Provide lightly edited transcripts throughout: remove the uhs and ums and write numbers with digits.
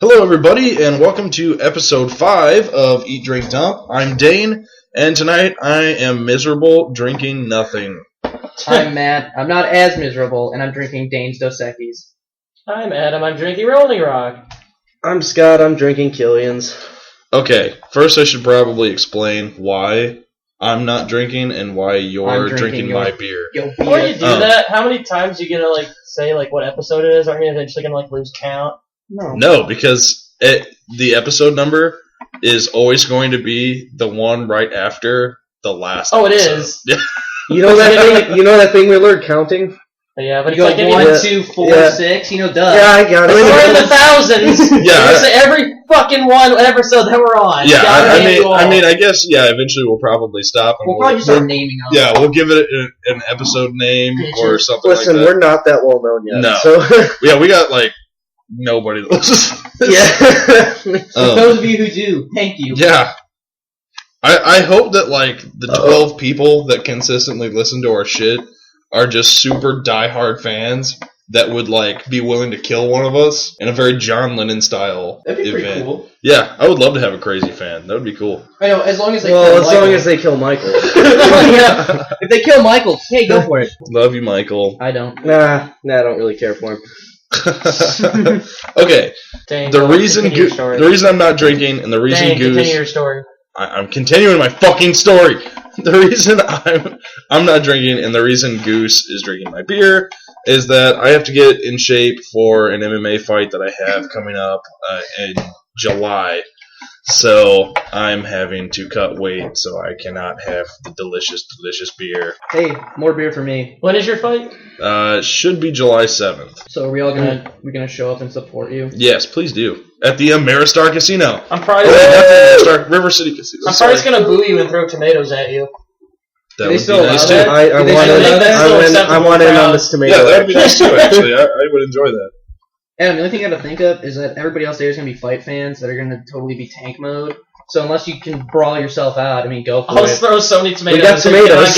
Hello, everybody, and welcome to episode 5 of Eat, Drink, Dump. I'm Dane, and tonight I am miserable, drinking nothing. I'm Matt. I'm not as miserable, and I'm drinking Dane's Dos Equis. I'm Adam. I'm drinking Rolling Rock. I'm Scott. I'm drinking Gillian's. Okay, first I should probably explain why I'm not drinking and why you're drinking my beer. Before you do that, how many times are you gonna say what episode it is? Aren't you eventually gonna lose count? No, because the episode number is always going to be the one right after the last episode. It is. Yeah. You know that thing? You know that thing we learned counting? Yeah, but You it's go like 1, 2, 4, 6. You know, duh. Yeah, I got it. We're in the thousands. Yeah. Say every fucking one episode that we're on. Yeah, I mean, I guess, eventually we'll probably stop. And We'll probably just start naming them. Yeah, we'll give it an episode name or something like that. Listen, we're not that well known yet. No. So Yeah, we got, nobody that listens to this. yeah. For those of you who do, thank you. Yeah. I hope that, the 12 people that consistently listen to our shit are just super diehard fans that would, be willing to kill one of us in a very John Lennon style That'd be event. pretty cool. Yeah, I would love to have a crazy fan. That would be cool. I know, as long as they kill Michael. Yeah. If they kill Michael, hey, go for it. Love you, Michael. I don't. Nah, I don't really care for him. Okay. Dang, The reason I'm not drinking and the reason continue your story. I'm continuing my fucking story. The reason I'm not drinking and the reason Goose is drinking my beer is that I have to get in shape for an MMA fight that I have coming up in July. So I'm having to cut weight so I cannot have the delicious, delicious beer. Hey, more beer for me. When is your fight? Should be July 7th. So are we all gonna show up and support you? Yes, please do. At the Ameristar Casino. I'm probably Ameristar River City Casino. I'm probably just gonna boo you and throw tomatoes at you. That Do they would still be nice allow too. that? I want in on this tomato. Yeah, that would be nice too, actually. I would enjoy that. And the only thing I gotta think of is that everybody else there is gonna be fight fans that are gonna totally be tank mode. So unless you can brawl yourself out, go for I'll it. throw so many tomatoes. We got tomatoes.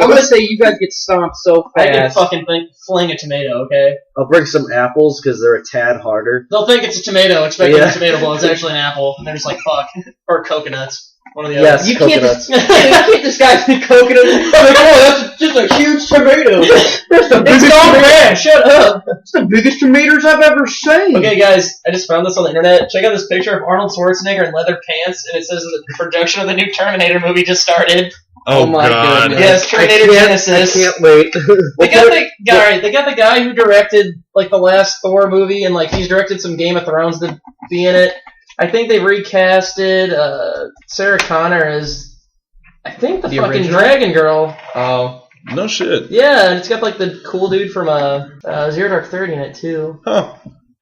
I'm gonna say you guys get stomped so I can fast. fucking fling a tomato, okay? I'll bring some apples because they're a tad harder. They'll think it's a tomato, expecting a tomato bowl. It's actually an apple, and they're just like, fuck. Or coconuts. One of the Yes, others. coconuts. You can't disguise the coconut. That's just a huge tomato. That's the It's gone bad. Shut up. That's the biggest tomatoes I've ever seen. Okay, guys, I just found this on the internet. Check out this picture of Arnold Schwarzenegger in leather pants, and it says the production of the new Terminator movie just started. Oh my God. goodness. Yes, Terminator Genesis. I can't wait. They got the guy who directed the last Thor movie, and he's directed some Game of Thrones to be in it. I think they recasted Sarah Connor as the fucking original? Dragon Girl. Oh. No shit. Yeah, and it's got the cool dude from Zero Dark 30 in it too. Huh.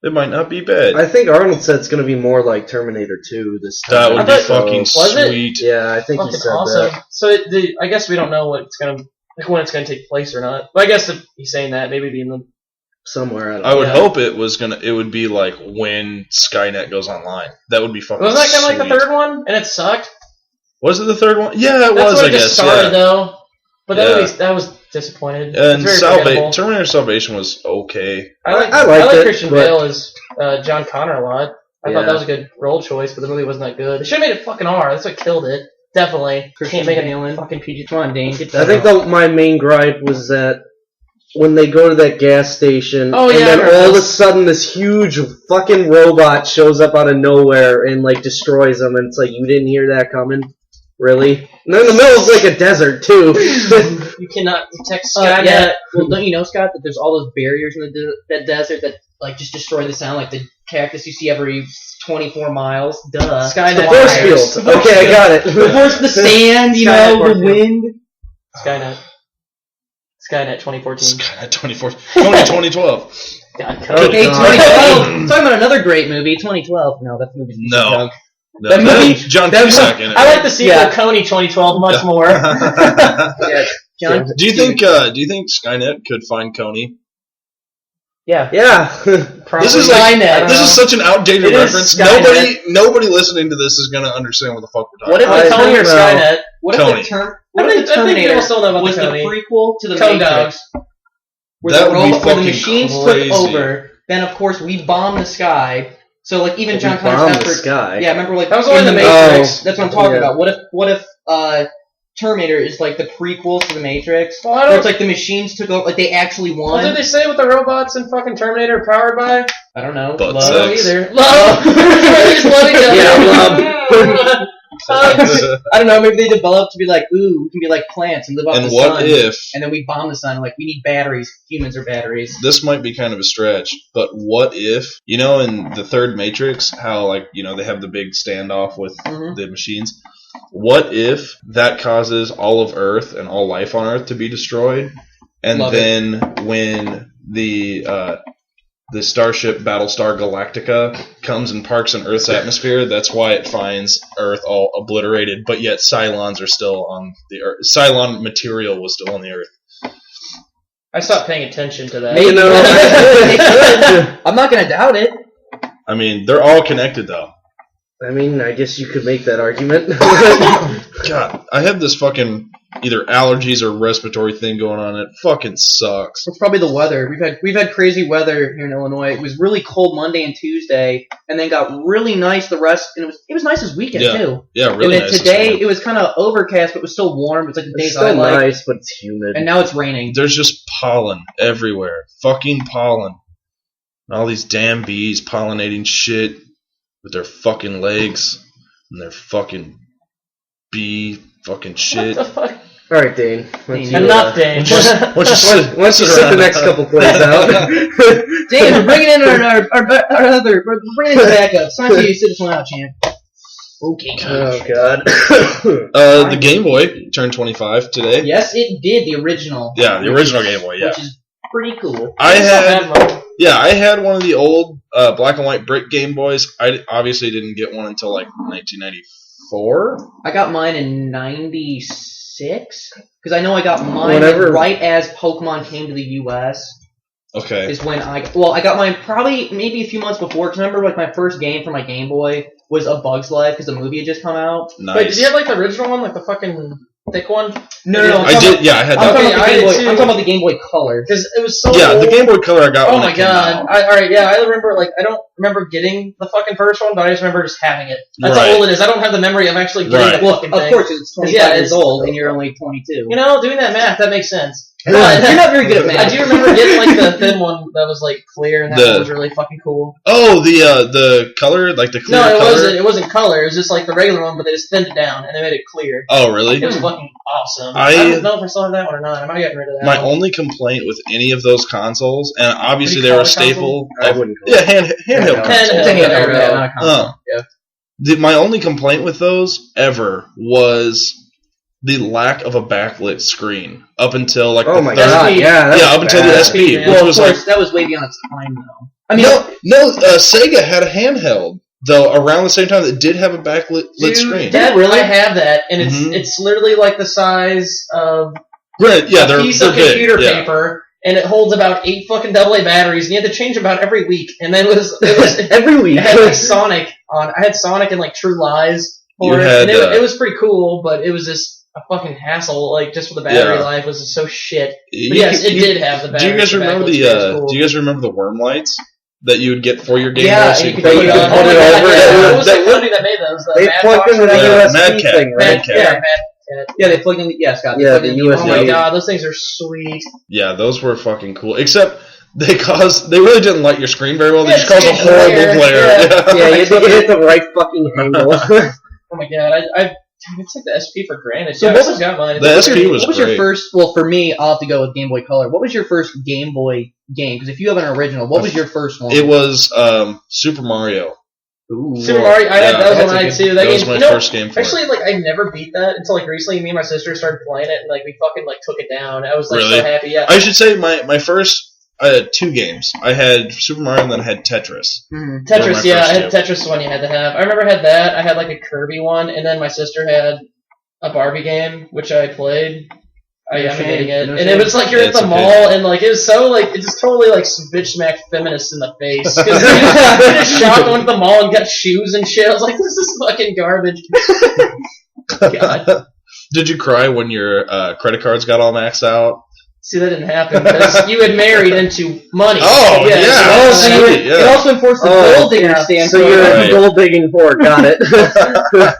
It might not be bad. I think Arnold said it's going to be more like Terminator 2 this time. That would be fucking Was it? sweet. Yeah, I think he Fucking said awesome. that. So I guess we don't know what it's gonna when it's gonna take place or not. But I guess if he's saying that, maybe it'd be in the Somewhere, I don't know. I would hope it would be when Skynet goes online. That would be fucking wasn't that kind of sweet. the third one, and it sucked. Was it the third one? Yeah, it That's was, when I it guess. just started though. But Yeah. that was disappointed. And It's very forgettable. Terminator Salvation was okay. I liked it, Christian but- Bale as John Connor a lot. I thought Yeah. that was a good role choice, but the movie wasn't that good. They should have made it fucking R. That's what killed it. Definitely. Christian Can't make Bale. it fucking PG. Come on, Dane. Get I that think my main gripe was that when they go to that gas station, Oh, and yeah, then I remember all of a this. sudden this huge fucking robot shows up out of nowhere and destroys them, and it's like, you didn't hear that coming? Really? And then in the middle of a desert too. You cannot detect Skynet. yeah. Well, don't you know, Scott, that there's all those barriers in that desert that just destroy the sound, like the cactus you see every 24 miles. Duh. Skynet The force wires. field. Okay, I got it. The force, the sand, Skynet force the field. wind. Skynet 2014. Skynet 2012. God, Okay, God. 2012. Talking about another great movie, 2012. No, that movie's No. No, That movie- John that Cusack in it. I like the sequel, Yeah. Coney 2012, much more. Yeah, John. Do you think Skynet could find Coney? Yeah. Yeah. This is Skynet. This is such an outdated It is reference. Skynet. Nobody listening to this is gonna understand what the fuck we're What talking if about. the Coney or don't know. Skynet? What if Tony. the term? I What if think the Terminator people still know about was the the Coney. prequel to the Cone Matrix? Dogs. Where That the would be where the fucking machines crazy. took over then of course we bomb the sky. So like even We John Connor's bomb the effort. sky. Yeah, remember like That was only in the Matrix. Oh, That's what I'm talking yeah. about. What if Terminator is like the prequel to the Matrix? Well, I Where don't. it's like the machines took over, like they actually What won. did they say what the robots in fucking Terminator are powered by? I don't know. But I don't know sex. either. Love. They just love each other. Yeah, I don't know. Maybe they developed to be like, ooh, we can be like plants and live off And the what sun. if And then we bomb the sun. Like we need batteries. Humans are batteries. this might be kind of a stretch, but what if in the third Matrix, how they have the big standoff with Mhm. the machines? What if that causes all of Earth and all life on Earth to be destroyed, and Love then when the starship Battlestar Galactica comes and parks in Earth's atmosphere, that's why it finds Earth all obliterated, but yet Cylons are still on the Earth. Cylon material was still on the Earth. I stopped paying attention to that. Maybe. You know, I'm not gonna doubt it. I mean, they're all connected, though. I mean, I guess you could make that argument. God, I have this fucking either allergies or respiratory thing going on. It fucking sucks. It's probably the weather. We've had crazy weather here in Illinois. It was really cold Monday and Tuesday, and then got really nice the rest. And it was nice this weekend Yeah. too. Yeah, really and then nice. today this it was kind of overcast, but it was still warm. It was like the It's days I still like. nice, but it's humid. And now it's raining. There's just pollen everywhere. Fucking pollen. And all these damn bees pollinating shit with their fucking legs and their fucking bee fucking shit. What the fuck? All right, Dane. Dane, Enough, Dane. What's Why don't you sit the next couple plays out? Dan, we're bringing in our other. We're bringing in the backup. It's time for you to sit this one out, champ. Okay. Oh God. The Game Boy turned 25 today. Yes, it did. The original. Yeah, the original Game Boy, yeah. Which is pretty cool. I still had mine. I had one of the old black and white brick Game Boys. I obviously didn't get one until like 1994. I got mine in '96 because I know I got mine Whenever- right as Pokemon came to the U.S. Okay. Is when I got mine probably maybe a few months before. Because I remember like my first game for my Game Boy was A Bug's Life because the movie had just come out. Nice. Wait, did you have like the original one, like the fucking thick one? No. I did. Yeah, I had I'm that. talking Okay, about the I Game did Boy. too. I'm talking about the Game Boy Color. Because it was so Yeah, old. the Game Boy Color I got Oh when my it came god! out. Alright, yeah, I remember. Like, I don't remember getting the fucking first one, but I just remember just having it. That's Right. how old it is. I don't have the memory of actually getting Right. the Well, fucking of thing. course, it's 25 Yeah, years it's- old and you're only 22. You know, doing that math, that makes sense. You're not very good at math. I do remember getting like the thin one that was like clear, and that The- one was really fucking cool. Oh, the color, like the clear No, it color. wasn't. It wasn't color. It was just like the regular one, but they just thinned it down and they made it clear. Oh, really? It was fucking awesome. I- I don't know if I still have that one or not. I might get rid of that. My one. only complaint with any of those consoles, and obviously What do they you were a call it, staple. I Of, wouldn't. Call yeah, it. handheld Handheld. consoles. It's a handheld, Yeah. yeah, not a console. Yeah. My only complaint with those ever was the lack of a backlit screen up until like Oh the my third- God! SP. Yeah, that Yeah, was up until the bad. SP, Yeah. which Well, of was course, like that was way beyond its time, though. I mean, no. Sega had a handheld though around the same time that did have a backlit Dude, screen. that, Really? I have that, and it's Mhm. it's literally like the size of Right? Yeah, a they're piece they're of computer big. Yeah. paper, and it holds about 8 fucking AA batteries, and you have to change them about every week. And then it was Every week. I had like Sonic on. I had Sonic and like True Lies for You it, had, and it was pretty cool, but it was just a fucking hassle. Like just for the battery Yeah. life was just so shit. But You yes, could- it did have the Do battery. you guys remember backlit the? screen. It's cool. Do you guys remember the worm lights that you would get for your Game Yeah, Boy? So you you could could put put it it on- on. Oh my God, yeah, yeah. what was the company that made those? The They Mad plugged Fox into or the whatever? USB Mad Cat. thing, right? Mad Cat. Yeah, Mad Cat. yeah, they plugged in. Yeah, Scott. They Yeah, plugged the in USB. Oh my Yeah. god, those things are sweet. Yeah, those were fucking cool. Except they really didn't light your screen very well. They Yeah, just caused a it's a horrible glare. glare. Yeah. Yeah, you had to hit the right fucking angle. Oh my god, I took the SP for granted. So Yeah, what I still was- got mine. The It's SP weird. was What was your great. first? Well, for me, I'll have to go with Game Boy Color. What was your first Game Boy game? Because if you have an original, what was your first one? It was Super Mario. Ooh. Super Mario. I had Yeah, that was that's one a I good- had too. That That was game, my you know, first game for actually, it. like I never beat that until like recently. Me and my sister started playing it, and like we fucking like took it down. I was like Really? so happy. Yeah. I should say my first. I had 2 games. I had Super Mario and then I had Tetris. Mhm. Those were Tetris, my yeah, first I had two. Tetris one you had to have. I remember I had that. I had like a Kirby one, and then my sister had a Barbie game, which I played. I'm No shame, hating it. no And shame. it was like you're at It's the okay. mall, and like it was so like it just totally like bitch smacked feminists in the face. Because we just shopped, went to the mall, and got shoes and shit. I was like, this is fucking garbage. God. Did you cry when your credit cards got all maxed out? See, that didn't happen because you had married into money. Oh, yeah. So Sweet, yeah. it also enforced the Oh, gold digger stance. So you're Right. a gold digging whore. Got it.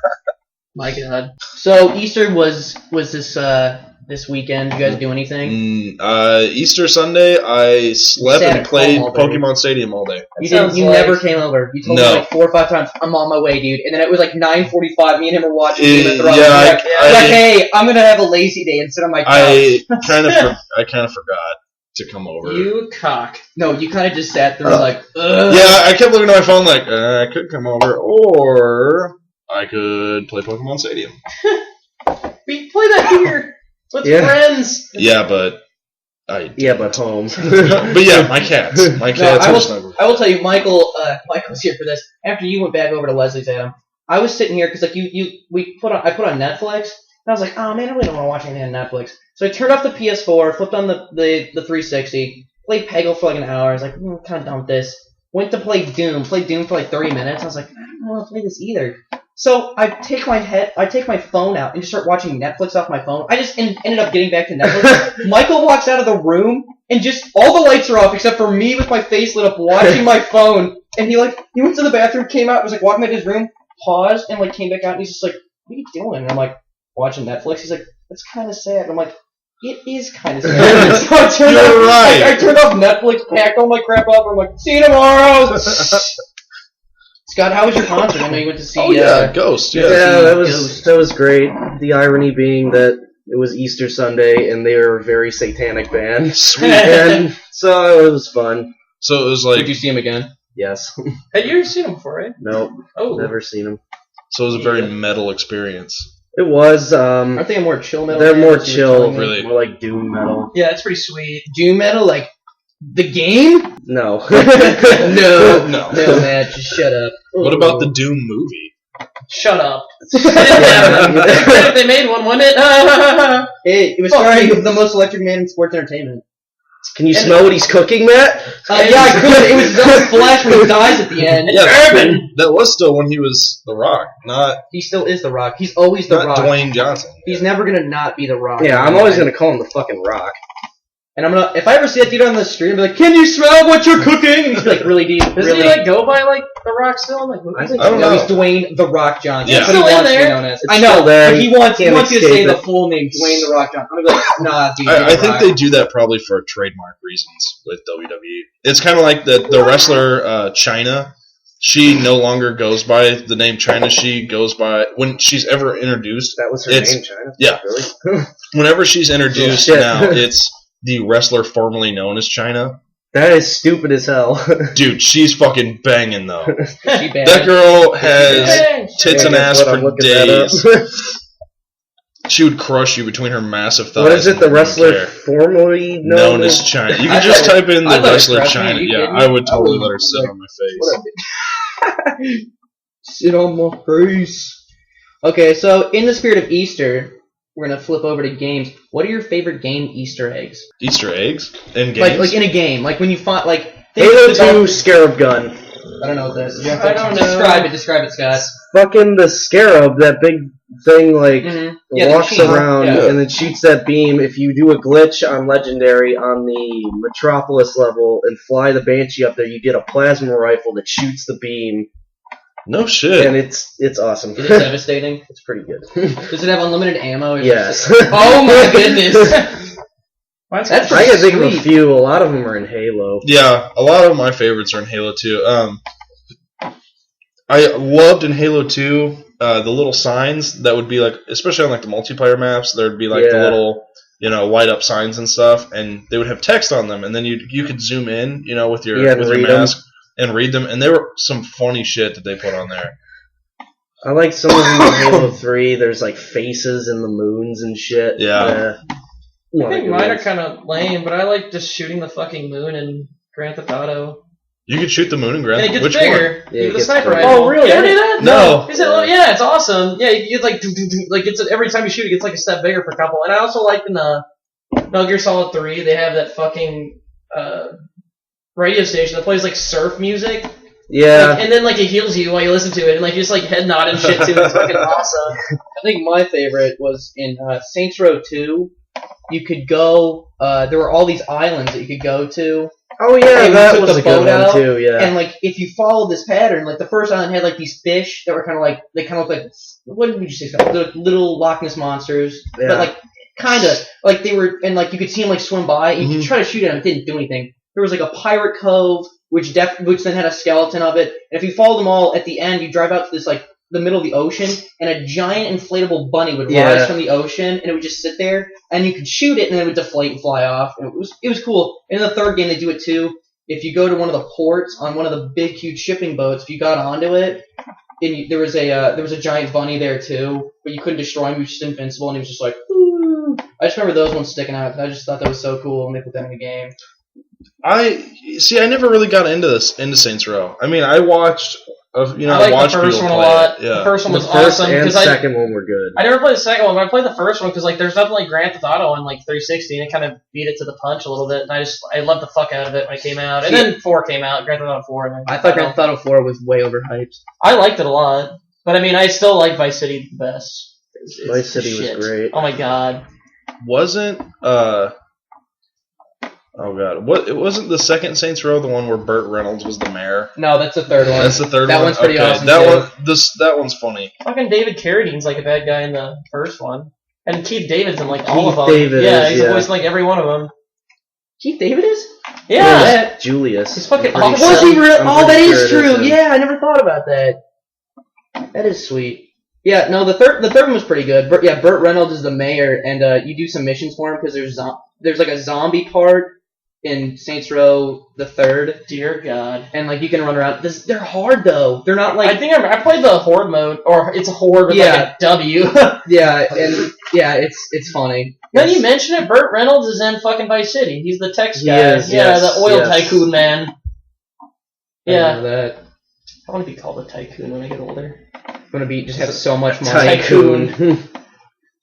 My God. So Easter was this weekend. Did you guys do anything? Easter Sunday, I slept Sat and at played home all day. Pokemon Stadium all day. You sounds didn't. You like- never came over. You told me No. like 4 or 5 times, "I'm on my way, dude." And then it was like 9:45. Me and him were watching Yeah, Game of Thrones. yeah, You're like, I- like, hey, I'm gonna have a lazy day and sit on my couch. I kind of forgot to come over. You cock. No, you kind of just sat there like, ugh. Yeah, I kept looking at my phone like I could come over, or I could play Pokemon Stadium. We play that here with Yeah. friends. Yeah, but Yeah, but home. but yeah, my cats. My cats I are will- snuggled. I will tell you, Michael's here for this. After you went back over to Leslie's, Adam, I was sitting here because like I put on Netflix, and I was like, oh man, I really don't want to watch anything on Netflix. So I turned off the PS4, flipped on the 360, played Peggle for like an hour. I was like, I'm kind of done with this. Went to play Doom. Played Doom for like 30 minutes. I was like, I don't want to play this either. So I take my phone out and just start watching Netflix off my phone. I just ended up getting back to Netflix. Michael walks out of the room and just all the lights are off except for me with my face lit up watching my phone. And he went to the bathroom, came out, was like walking back to his room, paused, and like came back out and he's just like, what are you doing? And I'm like, watching Netflix. He's like, that's kind of sad. And I'm like, it is kind of sad. So I turned off Netflix, packed all my crap up, and I'm like, see you tomorrow. Scott, how was your concert? I know you went to see. Oh yeah, Ghost. Yeah, Yeah. that was great. The irony being that it was Easter Sunday and they are a very satanic band. Sweet. And so it was fun. So it was Did like you see him again? Yes. Had you ever seen them before, right? Nope. Oh. Never seen them. so it was a very metal experience. It was. Aren't they a more chill metal? They're band? more That's what you were chill. telling me? Really? More like doom metal. Yeah, it's pretty sweet. Doom metal, like the game? No. No, No. man, just shut up. What about the Doom movie? Shut up. Yeah. If they made one, wouldn't it? It was starring the most electric man in sports entertainment. Can you smell what he's cooking, Matt? Yeah, I could. It was his own flesh when he dies at the end. Yeah, Urban. that was still when he was The Rock, not He still is The Rock. He's always The Rock. Dwayne Johnson. He's never gonna not be The Rock. Yeah, I'm always gonna call him the fucking Rock. And I'm gonna, if I ever see that dude on the street, I'm like, "Can you smell what you're cooking?" And he's like, really deep, Doesn't really. he like go by like The Rock still? Like, I think I don't no, know. he's Dwayne The Rock Johnson. Yeah. That's what he Still in wants to be there. known as. It's I know, still there. but he wants Can't you to say escape the it. full name, Dwayne The Rock Johnson. I'm gonna be like, nah, dude. I you're think The they Rock. do that probably for trademark reasons with WWE. It's kind of like the wrestler Chyna. She no longer goes by the name Chyna. She goes by, when she's ever introduced, That was her It's- name, China. yeah. Really? whenever she's introduced Oh, shit. now, it's the wrestler formerly known as Chyna. That is stupid as hell. Dude, she's fucking banging though. She bad. That girl has Hey, tits and Yeah, ass guess what? I'm for looking that days. up. She would crush you between her massive thighs. What is it? and The wouldn't wresler care. formerly Known as China. You I can just thought- type in I the thought it wrestler crushed me. China. You Yeah, kidding me? I would totally I let her was sit like, on my face. Sit on my face. Okay, so in the spirit of Easter, we're gonna flip over to games. What are your favorite game Easter eggs? Easter eggs and games. Like in a game, like when you find like. Halo think about- 2 Scarab Gun. I don't know what this is. I don't know. Describe it, Scott. Fucking the Scarab, that big thing, like, Mm-hmm. Yeah, the walks machine. around Yeah. and then shoots that beam. If you do a glitch on Legendary on the Metropolis level and fly the Banshee up there, you get a plasma rifle that shoots the beam, no shit. and it's awesome. Is it devastating? It's pretty good. Does it have unlimited ammo? Or Yes. Oh my goodness. Mine's That's I can think of a sweet. few. A lot of them are in Halo. Yeah, a lot of my favorites are in Halo 2. I loved in Halo 2 the little signs that would be like, especially on like the multiplayer maps, there'd be like the Yeah. little, light up signs and stuff, and they would have text on them, and then you could zoom in, with your Yeah, and with your read 'em. mask and read them, and there were some funny shit that they put on there. I like some of them in Halo 3. There's like faces in the moons and shit. Yeah. I think mine are kind of lame, but I like just shooting the fucking moon in Grand Theft Auto. You could shoot the moon and And grab it gets which bigger. Yeah, You it get the gets sniper bigger. rifle. Oh, really? You ever do that? No. Is it? Yeah, it's awesome. Yeah, you get like, like it's every time you shoot, it gets like a step bigger for a couple. And I also like in the Metal Gear Solid 3, they have that fucking radio station that plays like surf music. Yeah. Like, and then like it heals you while you listen to it, and like you just like head nod and shit to it. It's fucking awesome. I think my favorite was in Saints Row 2. you could go. There were all these islands that you could go to. Oh yeah, And that we took was the a good boat out, one too. Yeah. And like, if you followed this pattern, like the first island had like these fish that were kind of like they kind of look like what would you say? The little Loch Ness monsters, Yeah. but like kind of like they were, and like you could see them like swim by. And you could try to shoot at them, it didn't do anything. There was like a pirate cove, which then had a skeleton of it. And if you followed them all, at the end you drive out to this like the middle of the ocean, and a giant inflatable bunny would rise from the ocean, and it would just sit there, and you could shoot it, and then it would deflate and fly off. And it was cool. And in the third game they do it too. If you go to one of the ports on one of the big, huge shipping boats, if you got onto it, and there was a giant bunny there too, but you couldn't destroy him. He was just invincible, and he was just like, ooh. I just remember those ones sticking out. I just thought that was so cool when they put that in the game. I never really got into Saints Row. I mean, I watched. I like the first one a lot. Yeah. The first one was the first awesome. and second one were good. I never played the second one, but I played the first one because like there's nothing like Grand Theft Auto on like 360, and it kind of beat it to the punch a little bit. And I loved the fuck out of it when it came out. And then 4 came out, Grand Theft Auto 4. And I thought Grand Theft Auto 4 was way overhyped. I liked it a lot, but I mean, I still like Vice City the best. Vice City was great. Oh my god. Wasn't oh god, what? It wasn't the second Saints Row the one where Burt Reynolds was the mayor. No, that's the third one. That's the third one. That one's pretty awesome. That one's funny. Fucking David Carradine's like a bad guy in the first one, and Keith David's in like all of them. David He's voiced like every one of them. Keith David is? Yeah. Julius. He's fucking I'm pretty awesome. Was he real? I'm Oh, that pretty is sure it true. him. Yeah, I never thought about that. That is sweet. Yeah, no, the third one was pretty good. Burt Reynolds is the mayor, and you do some missions for him because there's like a zombie part in Saints Row the third. Dear God. And like you can run around. They're hard though. They're not like I think I played the Horde mode, or it's a Horde with like a W. it's funny. Now you mention it, Burt Reynolds is in fucking Vice City. He's the Tex guy. Yes, the oil tycoon man. I know that. I want to be called a tycoon when I get older. I'm gonna just have so much money. Tycoon.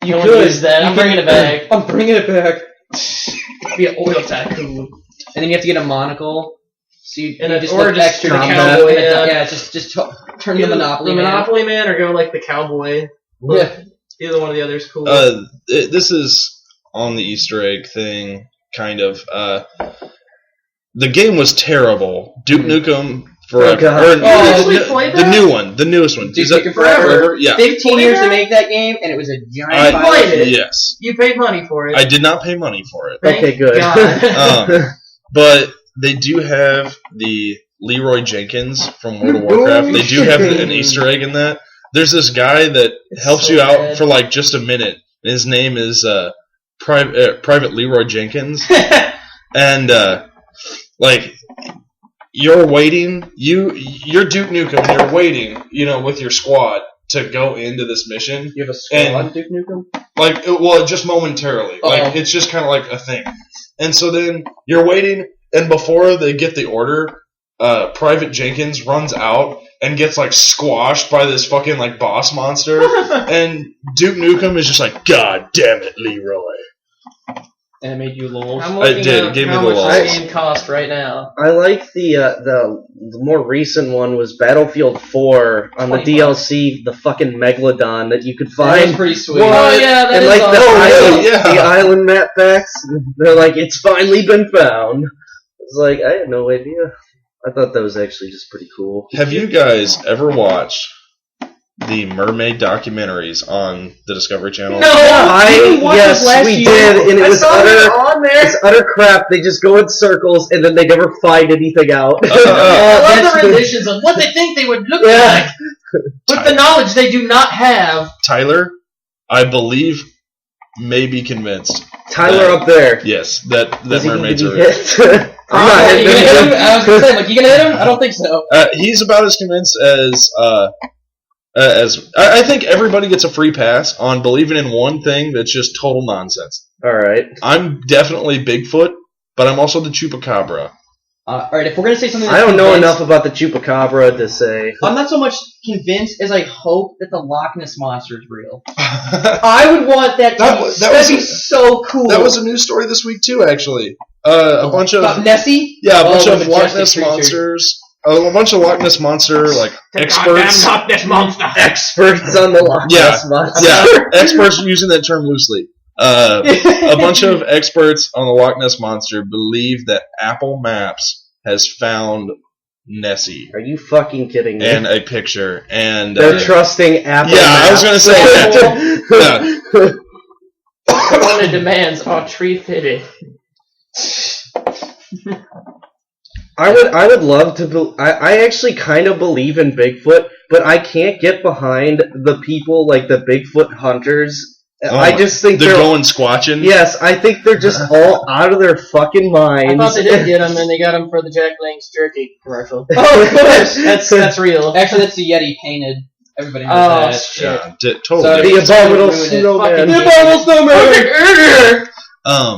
You could use that. I'm bringing it back. I'm bringing it back. Be an oil tycoon. And then you have to get a monocle. So you just or look just extra the combat. cowboy. Just turn the Monopoly the man. Monopoly man, or go like the cowboy. Yeah. Either one of the others cool. This is on the Easter egg thing, kind of. The game was terrible. Duke Nukem Forever. The new one, the newest one. Duke Nukem Forever. Yeah. 15 years to make that game, and it was a giant. You played it. Yes. You paid money for it. I did not pay money for it. Okay, good. But they do have the Leroy Jenkins from World of Warcraft. They do have an Easter egg in that. There's this guy that helps you out for like just a minute. His name is Private Leroy Jenkins, and like you're waiting. You're Duke Nukem, and you're waiting. With your squad to go into this mission. You have a squad, Duke Nukem? Like, just momentarily. Uh-oh. Like, it's just kind of like a thing. And so then you're waiting, and before they get the order, Private Jenkins runs out and gets, like, squashed by this fucking, like, boss monster. And Duke Nukem is just like, God damn it, Leroy. And it made you lol. I'm looking It gave me how the much lulz. this game cost right now. I like the more recent one was Battlefield 4 on the 25. DLC, the fucking Megalodon that you could That find. was pretty sweet. Oh yeah, that And is like awesome. the island map packs, they're like, it's finally been found. It's like, I had no idea. I thought that was actually just pretty cool. Have you guys ever watched the mermaid documentaries on the Discovery Channel? No, Yes, we did, and it was on there. it's utter crap. They just go in circles, and then they never find anything out. I love the renditions of what they think they would look like, with the knowledge they do not have. Tyler, I believe, may be convinced. Tyler up there. Yes, that mermaids are real. hit? I'm not You hitting gonna hit him? him. I was gonna say, you gonna hit him? I don't think so. He's about as convinced as I think everybody gets a free pass on believing in one thing that's just total nonsense. All right. I'm definitely Bigfoot, but I'm also the Chupacabra. Alright, if we're gonna say something I that's don't know convinced- enough about the Chupacabra to say. I'm not so much convinced as I hope that the Loch Ness Monster is real. I would want that to that'd be so cool. That was a news story this week too, actually. A bunch of About Nessie? a bunch of the Loch majestic Ness creature. monsters. A bunch of Loch Ness monster experts. Loch Ness monster. Experts on the Loch Yeah, Ness Monster. Yeah, experts using that term loosely. A bunch of experts on the Loch Ness Monster believe that Apple Maps has found Nessie Are you fucking kidding me? and a picture. And They're trusting Apple yeah, I was Maps. gonna say that. Yeah. One of demands are tree fitted. I would love to. I actually kind of believe in Bigfoot, but I can't get behind the people like the Bigfoot hunters. I just think they're going squatching. Yes, I think they're just all out of their fucking minds. I thought they did get him, and they got him for the Jack Link's jerky commercial. Oh, of course. That's real. Actually, that's the Yeti painted. Everybody knows Oh, that. shit. Yeah, totally. So different. The abominable Ruined it. snowman. The abominable snowman.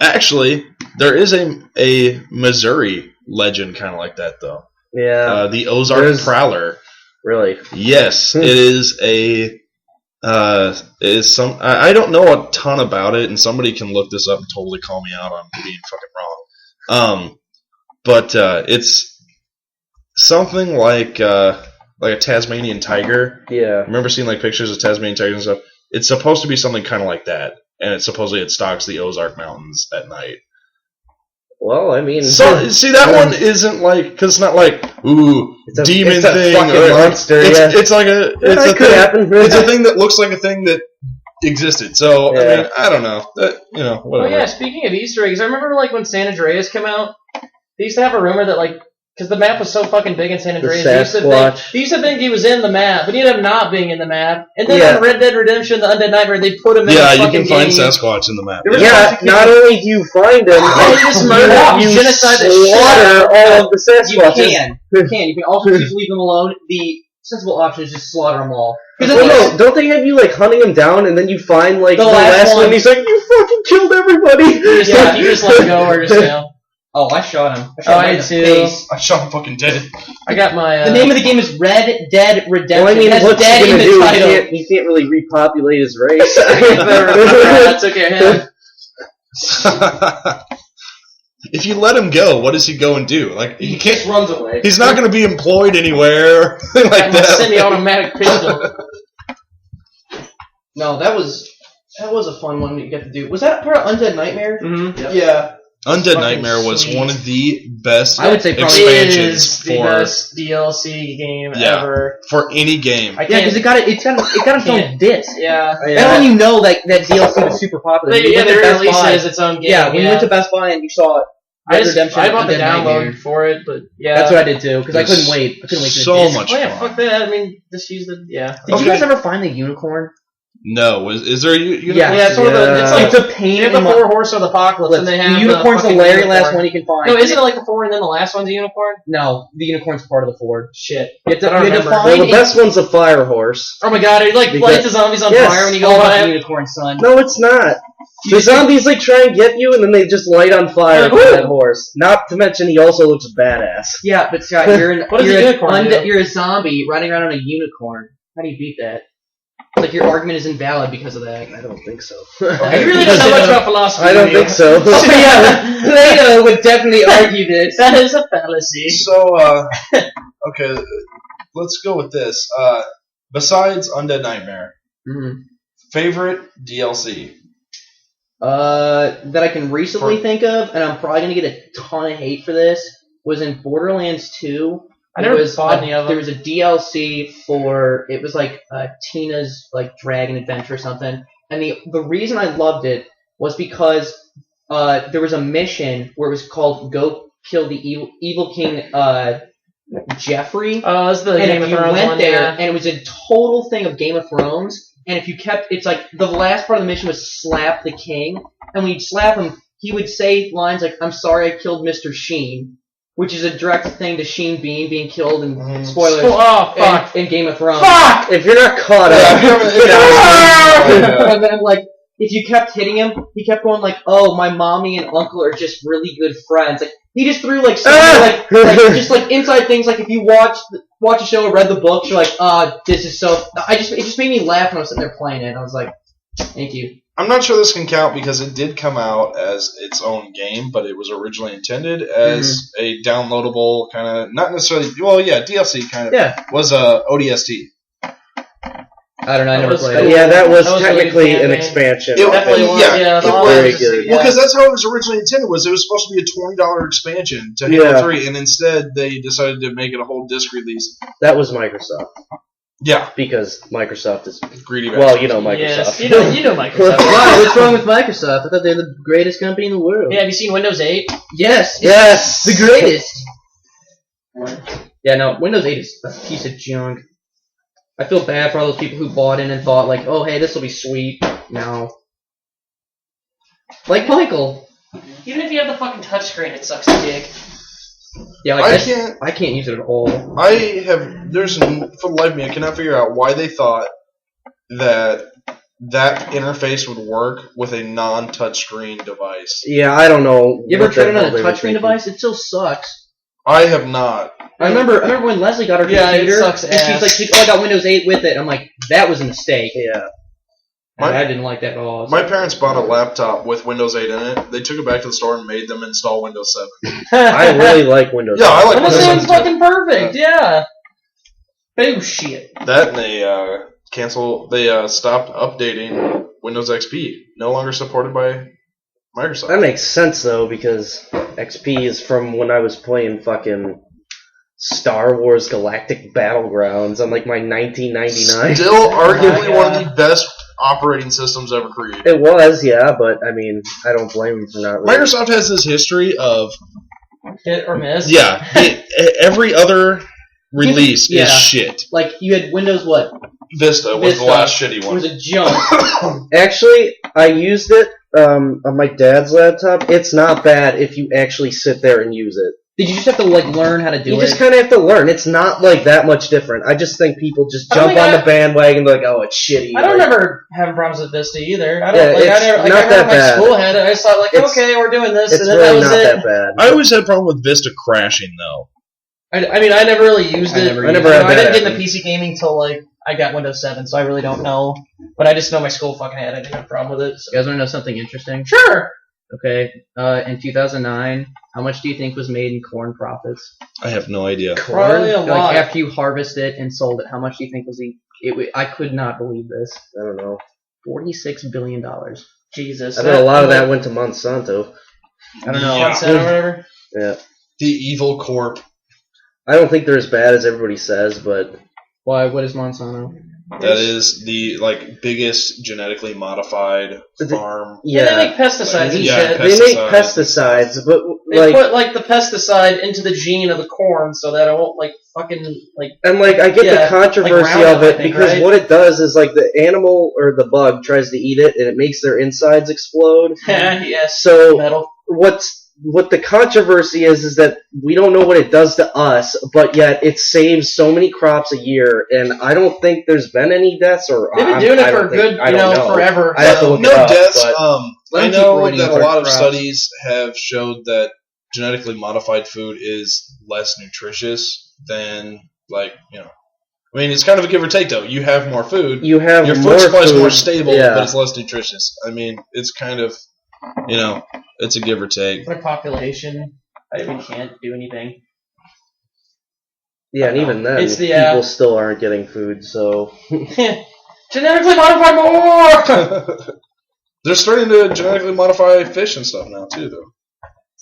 Actually, there is a Missouri legend kind of like that though. Yeah, The Ozark There's- Prowler. really. Yes, it is a. Is some I don't know a ton about it, and somebody can look this up and totally call me out on being fucking wrong. But it's something like a Tasmanian tiger. Yeah. Remember seeing like pictures of Tasmanian tigers and stuff? It's supposed to be something kind of like that, and it stalks the Ozark Mountains at night. Well, I mean, So see that one isn't like because it's not like it's a demon it's a thing fucking or monster. Yeah. it's like a it's That a could thing. happen. It's a thing that looks like a thing that existed. So Yeah. I mean, I don't know. Oh Whatever. yeah, speaking of Easter eggs, I remember like when San Andreas came out, they used to have a rumor that like, because the map was so fucking big in San Andreas, they used to think he was in the map, but he ended up not being in the map. And then Yeah. on Red Dead Redemption, the Undead Nightmare, they put him in the Yeah, you fucking can find game. Sasquatch in the map. There was Yeah, not only do you find them, you just murder, you genocide the shit out slaughter of all of the You Sasquatches. can. You can also choose to leave them alone. The sensible option is just slaughter them all. Well, no, don't they have you like hunting them down, and then you find like The the last last one? one. He's like, you fucking killed everybody. You just let go or just Oh, I shot him. Oh, I him in did the too. face. I shot him fucking dead. I got my. The name of the game is Red Dead Redemption. Well, I mean, it has what's he dead in gonna the do? title. He can't really repopulate his race. That's okay. If you let him go, what does he go and do? Like He you can't. just runs away. He's not going to be employed anywhere or anything like Got my that. semi-automatic pistol. No, that was a fun one we get to do. Was that part of Undead Nightmare? Mm-hmm. Yeah. Undead Fucking Nightmare was sweet. one of the best I would say probably expansions is the for best DLC game ever. for any game. I Yeah, can't. because it got its own Can't. disc. Yeah. That's when you know that DLC was super popular. When you They went to Best released Buy- it as its own game. Yeah, when you went to Best Buy and you saw it. I Red Redemption, bought the Undead download Nightmare. for it, but yeah. That's what I did too, because I It's couldn't wait. I couldn't wait to so the disc. much Oh yeah, fun. fuck that. I mean, just use the Did Okay. you guys ever find the unicorn? No, is there? You Yeah. Yeah, it's one of the. It's like It's a pain they have in the my... four horse of the apocalypse, and they have The unicorn's the fucking very unicorn. last one you can find. No, isn't it like the four and then the last one's a unicorn? No, the unicorn's part of the Ford. Shit. You have to, I don't you have to remember. find Well, the best one's a fire horse. Oh my god, it like Because- lights the zombies on Yes. fire when you Go go about by the it. unicorn, son. No, it's not. The zombies like try and get you, and then they just light on fire Like, with woo! that horse. Not to mention, he also looks badass. Yeah, but Scott, you're What does you're a unicorn do? You're a zombie running around on a unicorn. How do you beat that? It's like your argument is invalid because of that. I don't think so. You really don't know much about philosophy. I don't do you? think so. Oh yeah, Plato would definitely argue this. That is a fallacy. So, okay, let's go with this. Besides Undead Nightmare, Mhm. favorite DLC? That I can recently think of, and I'm probably gonna get a ton of hate for this, was in Borderlands 2. I never bought any of them. There was a DLC for it was like Tina's like Dragon Adventure or something, and the reason I loved it was because there was a mission where it was called Go Kill the Evil King Jeffrey. Oh, that's the And Game if of you Thrones went one, there, yeah. and it was a total thing of Game of Thrones, and if you kept, it's like the last part of the mission was slap the king, and when you'd slap him, he would say lines like, "I'm sorry I killed Mr. Sheen," which is a direct thing to Sheen Bean being killed in spoilers Oh, fuck. in Game of Thrones. Fuck! If you're not caught up, And then like if you kept hitting him, he kept going like, "Oh, my mommy and uncle are just really good friends." Like he just threw like some, like just like inside things. Like if you watch a show or read the books, you're like, this is so. It just made me laugh when I was sitting there playing it. I was like, thank you. I'm not sure this can count because it did come out as its own game, but it was originally intended as a downloadable kind of, not necessarily, well, yeah, DLC kind of. Yeah. Was a ODST. I don't know. I never played it. Yeah, that was That was a technically really an fan expansion. It Definitely was. Yeah, it the was. Very Odyssey, good. yeah. Well, because that's how it was originally intended. Was it was supposed to be a $20 expansion to Halo Yeah. 3, and instead they decided to make it a whole disc release. That was Microsoft. Yeah, Because Microsoft is... greedy Well, bastard. you know Microsoft. Yes, you know Microsoft. Why? What's wrong with Microsoft? I thought they're the greatest company in the world. Yeah, have you seen Windows 8? Yes. Yes! The greatest. Yeah, no, Windows 8 is a piece of junk. I feel bad for all those people who bought in and thought, like, oh, hey, this will be sweet. No. Like Michael. Even if you have the fucking touchscreen, it sucks a dick. Yeah, like I can't use it at all. There's, for the life of me, I cannot figure out why they thought that interface would work with a non-touchscreen device. Yeah, I don't know. You ever what the tried it hell on a they were touchscreen thinking. device? It still sucks. I have not. I remember when Leslie got her Yeah, it computer, sucks and she's like, oh, I got Windows 8 with it. I'm like, that was a mistake. Yeah. And I didn't like that at all. My parents bought a laptop with Windows 8 in it. They took it back to the store and made them install Windows 7. I really like Windows. Yeah, I like Windows Windows 7's 7 too. fucking perfect, yeah. Oh, shit. That and they stopped updating Windows XP. No longer supported by Microsoft. That makes sense, though, because XP is from when I was playing fucking Star Wars Galactic Battlegrounds on, like, my 1999. Still arguably God. one of the best operating systems ever created. It was, yeah, but, I mean, I don't blame them for not really. Microsoft has this history of, Hit or miss. every other release Yeah. is shit. Like, you had Windows what? Vista was Vista the last shitty It one. was a junk. Actually, I used it on my dad's laptop. It's not bad if you actually sit there and use it. Did you just have to, like, learn how to do You it? just kind of have to learn. It's not, like, that much different. I just think people just I don't jump think on the bandwagon like, oh, it's shitty. I don't like, remember having problems with Vista either. I don't. Yeah, like, I it's never. Like, not I remember that my bad. school had it. I just thought, like, It's- okay, we're doing this, It's and then really that was not it. that bad. I always had a problem with Vista crashing, though. I mean, I never really used I it. never I never You know, had I that didn't get happen. into PC gaming till like I got Windows 7, so I really don't know. But I just know my school fucking had it. I didn't have a problem with it. So. You guys want to know something interesting? Sure. Okay. In 2009, how much do you think was made in corn profits? I have no idea. Probably a Like, lot. after you harvest it and sold it, how much do you think was I could not believe this. I don't know. $46 billion. Jesus. I bet a lot of that went to Monsanto. I don't know. Yeah. Monsanto or whatever. Yeah. The evil corp. I don't think they're as bad as everybody says, but Why? What is Monsanto? That is the biggest genetically modified farm. Yeah, yeah. they make pesticides and Yeah, shit. They make Pesticides. pesticides, but They like, put the pesticide into the gene of the corn so that it won't fucking and like I get yeah, the controversy like Roundup, of it I think, because right? what it does is like the animal or the bug tries to eat it and it makes their insides explode. yes. So Metal. what the controversy is that we don't know what it does to us, but yet it saves so many crops a year, and I don't think there's been any deaths or They've been doing it for good, forever. I have to look no it up, deaths. but- Let I them keep know ruining that a our lot of crops. studies have showed that genetically modified food is less nutritious than I mean, it's kind of a give or take though. You have more food. you have Your more food supply is food, more stable, yeah. but it's less nutritious. I mean, it's kind of, it's a give or take. For population, we can't do anything. Yeah, and even then, It's the, people still aren't getting food, so... Genetically modified more! They're starting to genetically modify fish and stuff now too, though.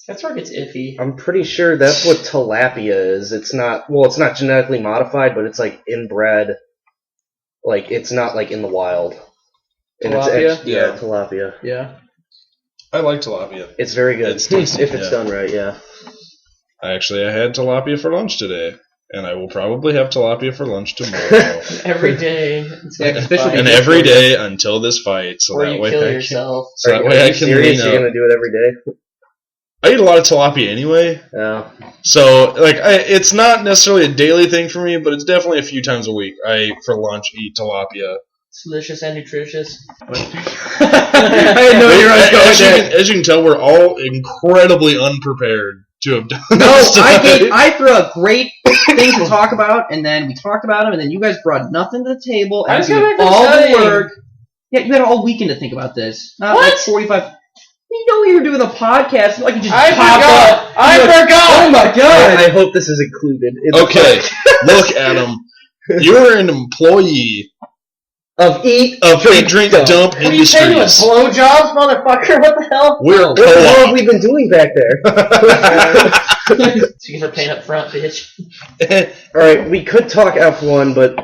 That's where it gets iffy. I'm pretty sure that's what tilapia is. It's not genetically modified, but it's like inbred. Like, it's not like in the wild. And Tilapia? Yeah. Tilapia. Yeah. I like tilapia. It's very good. It's tasty, if it's yeah. done right, yeah. I had tilapia for lunch today, and I will probably have tilapia for lunch tomorrow. Every day. It's Yeah, 'cause fish will be And good every for you. day until this fight, so where that you way kill I can, yourself. so that Are way I you can serious? lean You're up. gonna do it every day? I eat a lot of tilapia anyway, Yeah. so it's not necessarily a daily thing for me, but it's definitely a few times a week. I for lunch eat tilapia. It's delicious and nutritious. I had no idea where I was going as, you there. can, as you can tell, we're all incredibly unprepared to have done No, this today. I threw out great things to talk about, and then we talked about them, and then you guys brought nothing to the table, I and was you gonna did make all them the studying. work. Yeah, you had all weekend to think about this. Not What? like 45. You know you were doing a podcast, like you just I pop forgot! up. I You're like, forgot! Oh my god! I hope this is included. Okay, look, Adam, you're an employee Of eat, drink, dump, What are you saying? industries. Blowjobs, motherfucker? What the hell? We're What the hell have co-op. we been doing back there? So you get paying up front, bitch. Alright, we could talk F1, but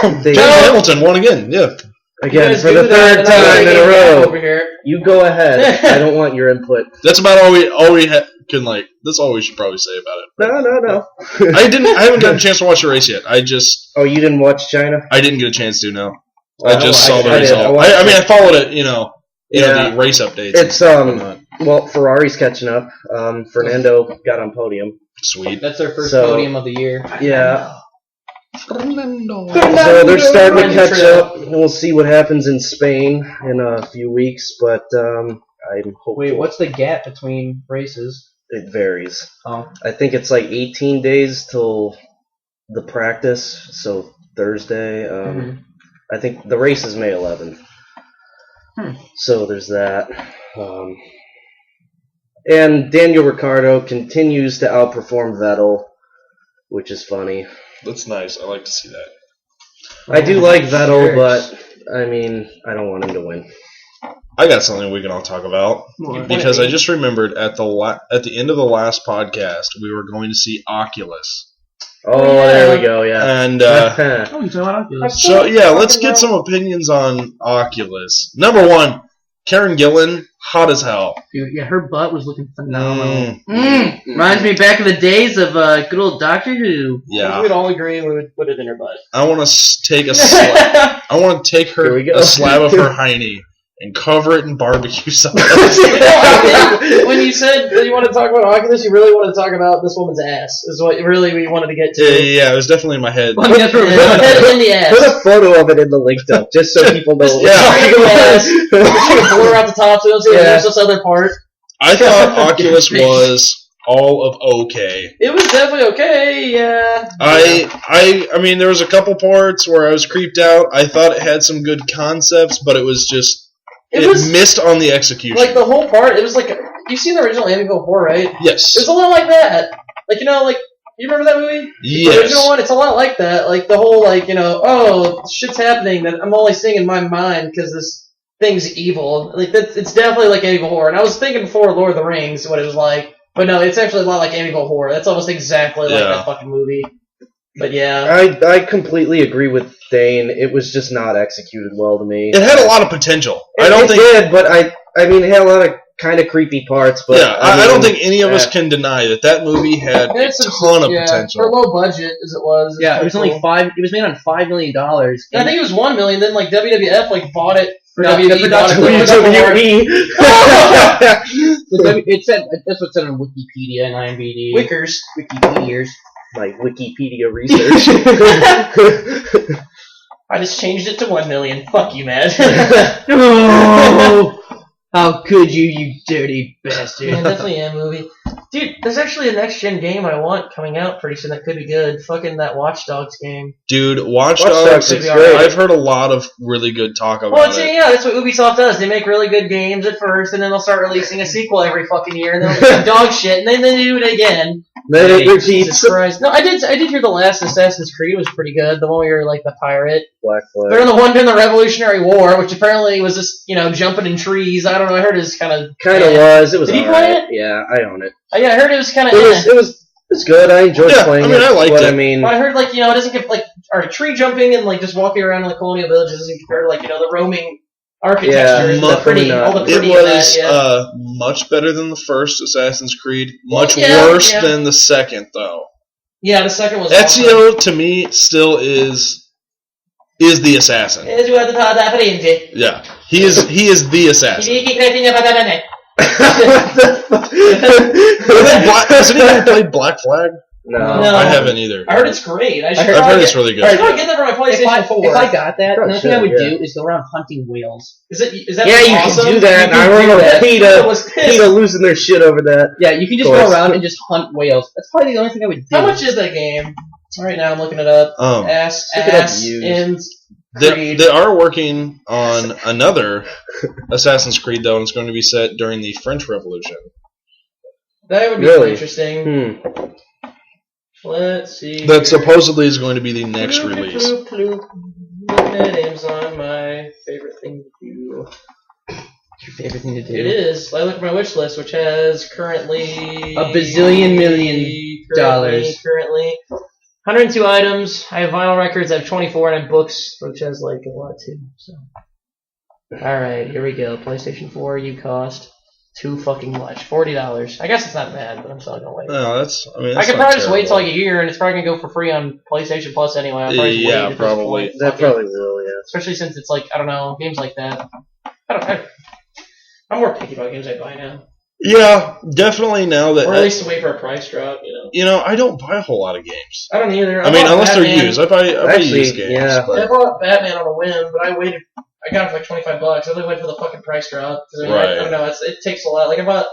Kevin Hamilton won again. Yeah. You again, guys for do the that, third and I'm gonna time in take a it over row. here. You go ahead. I don't want your input. That's about all we can like. That's all we should probably say about it. No. I haven't gotten a chance to watch the race yet. Oh, you didn't watch China? I didn't get a chance to. No. Well, I just saw the I did. result. watched I mean, it. I followed it. You know, Yeah. the race updates. It's and whatnot. well, Ferrari's catching up. Fernando got on podium. Sweet. That's their first So- podium of the year. Yeah. Fernando. So they're starting to catch Fernando. up. We'll see what happens in Spain in a few weeks, but I'm hopeful. Wait, what's the gap between races? It varies. Oh, I think it's like 18 days till the practice, so Thursday. Mhm. I think the race is May 11th. So there's that. And Daniel Ricciardo continues to outperform Vettel, which is funny. That's nice. I like to see that. I do like Vettel, Sure. but I mean, I don't want him to win. I got something we can all talk about because I just remembered at the end of the last podcast we were going to see Oculus, Oh, yeah. there we go, yeah. and Oh, you talking about Oculus? so yeah, let's get some opinions on Oculus. Number one, Karen Gillan, hot as hell. dude, yeah, her butt was looking phenomenal. Mm, Reminds me back in the days of good old Doctor Who. yeah, We'd all agree we would put it in her butt. I want to take a slab. I want to take Here her we go. a slab of her hiney and cover it in barbecue sauce. When you said that you want to talk about Oculus, you really want to talk about this woman's ass, is what really we wanted to get to. Yeah, it was definitely in my head. Well, I mean, that's what Head in the ass. Put a photo of it in the link up, just so people know. Yeah. She can blur out the top so you don't see Yeah. this other part. I thought Oculus was all of okay. It was definitely okay, yeah. I mean, there was a couple parts where I was creeped out. I thought it had some good concepts, but it was just it was missed on the execution. like the whole part. It was like you've seen the original Amityville 4, right? It Yes, was a lot like that. Like like you remember that movie? The original yes, one. It's a lot like that. Like the whole oh shit's happening that I'm only seeing in my mind because this thing's evil. Like it's definitely like Amityville Horror. And I was thinking before Lord of the Rings what it was like, but no, it's actually a lot like Amityville Horror. That's almost exactly like Yeah. that fucking movie. But yeah. I completely agree with Dane. It was just not executed well to me. it had a lot of potential. I It don't think. did, but I mean, it had a lot of kind of creepy parts. But Yeah, I don't mean, think any of us can deny that movie had a ton of For potential. low budget as it was. Yeah, it was pretty only cool. $5. It was made on $5 million. And I think it was $1 million. Then like WWF bought it. Or No, WWE the bought it. production- WWE. It said that's what it said on Wikipedia and IMDb. Wickers. Wikipedias. My Wikipedia research. I just changed it to 1 million. Fuck you, man. Oh, how could you dirty bastard! Man, definitely a movie. Dude, there's actually a next gen game I want coming out pretty soon that could be good. Fucking that Watch Dogs game. Dude, Watch Watch Dogs. Dogs is great. I've heard a lot of really good talk about Well, it. yeah, that's what Ubisoft does. They make really good games at first, and then they'll start releasing a sequel every fucking year, and they'll make some dog shit, and then they do it again. Then it Jesus repeats. Christ. No, I did hear the last Assassin's Creed was pretty good. The one where you're like the pirate. Black They're Flag. the one during the Revolutionary War, which apparently was just, jumping in trees. I don't know. I heard it was kind of. Kind of was. It was. Did you alright. play Yeah, I own it. Yeah, I heard it was kind of. It was good. I enjoyed Yeah, playing I mean, it. I liked but it. I mean, But I heard it doesn't get tree jumping and just walking around in the colonial villages isn't compared to the roaming architecture. Yeah, and the definitely pretty, not. all the It pretty was of that, much better than the first Assassin's Creed. Much Yeah, worse yeah. than the second, though. yeah, the second was awesome. Ezio to me still is the assassin. Is what the Prende. Yeah, he is the assassin. what the fuck? Has anyone played Black Flag? No. No. I haven't either. I heard it's great. I should I've heard it's really good. I should probably get that for my PlayStation 4. If I got that, Probably another thing I would should, do is go around hunting whales. Is that Yeah, you awesome? can do that. You I can remember do that. PETA was pissed. PETA losing their shit over that. Yeah, you can just Of go course. around and just hunt whales. That's probably the only thing I would do. How much is that game? Right now I'm looking it up. Ass Look it up in used. They are working on another Assassin's Creed, though, and it's going to be set during the French Revolution. That would be Really? interesting. Let's see. That supposedly is going to be the next release. Looking at Amazon, my favorite thing to do. Your favorite thing to do? It is. I look at my wish list, which has currently $1 bazillion million dollars. Currently, 102 items. I have vinyl records. I have 24, and I have books, which has like a lot too. So, all right, here we go. PlayStation 4. You cost too fucking much. $40. I guess it's not bad, but I'm still gonna wait. No, that's. I mean, I could probably just wait till like a year, and it's probably gonna go for free on PlayStation Plus anyway. I'll probably just wait at this probably. point. That probably will, yeah. Especially since it's like, I don't know, games like that. I'm more picky about games I buy now. Yeah, definitely now that. Or at least to wait for a price drop, you know. You know, I don't buy a whole lot of games. I don't either. I mean, bought unless they're Batman. used. I buy Actually, used games. yeah. But, I bought Batman on a whim, but I waited. I got it for like $25. I only waited for the fucking price drop. Because I don't know, it takes a lot. Like, I bought.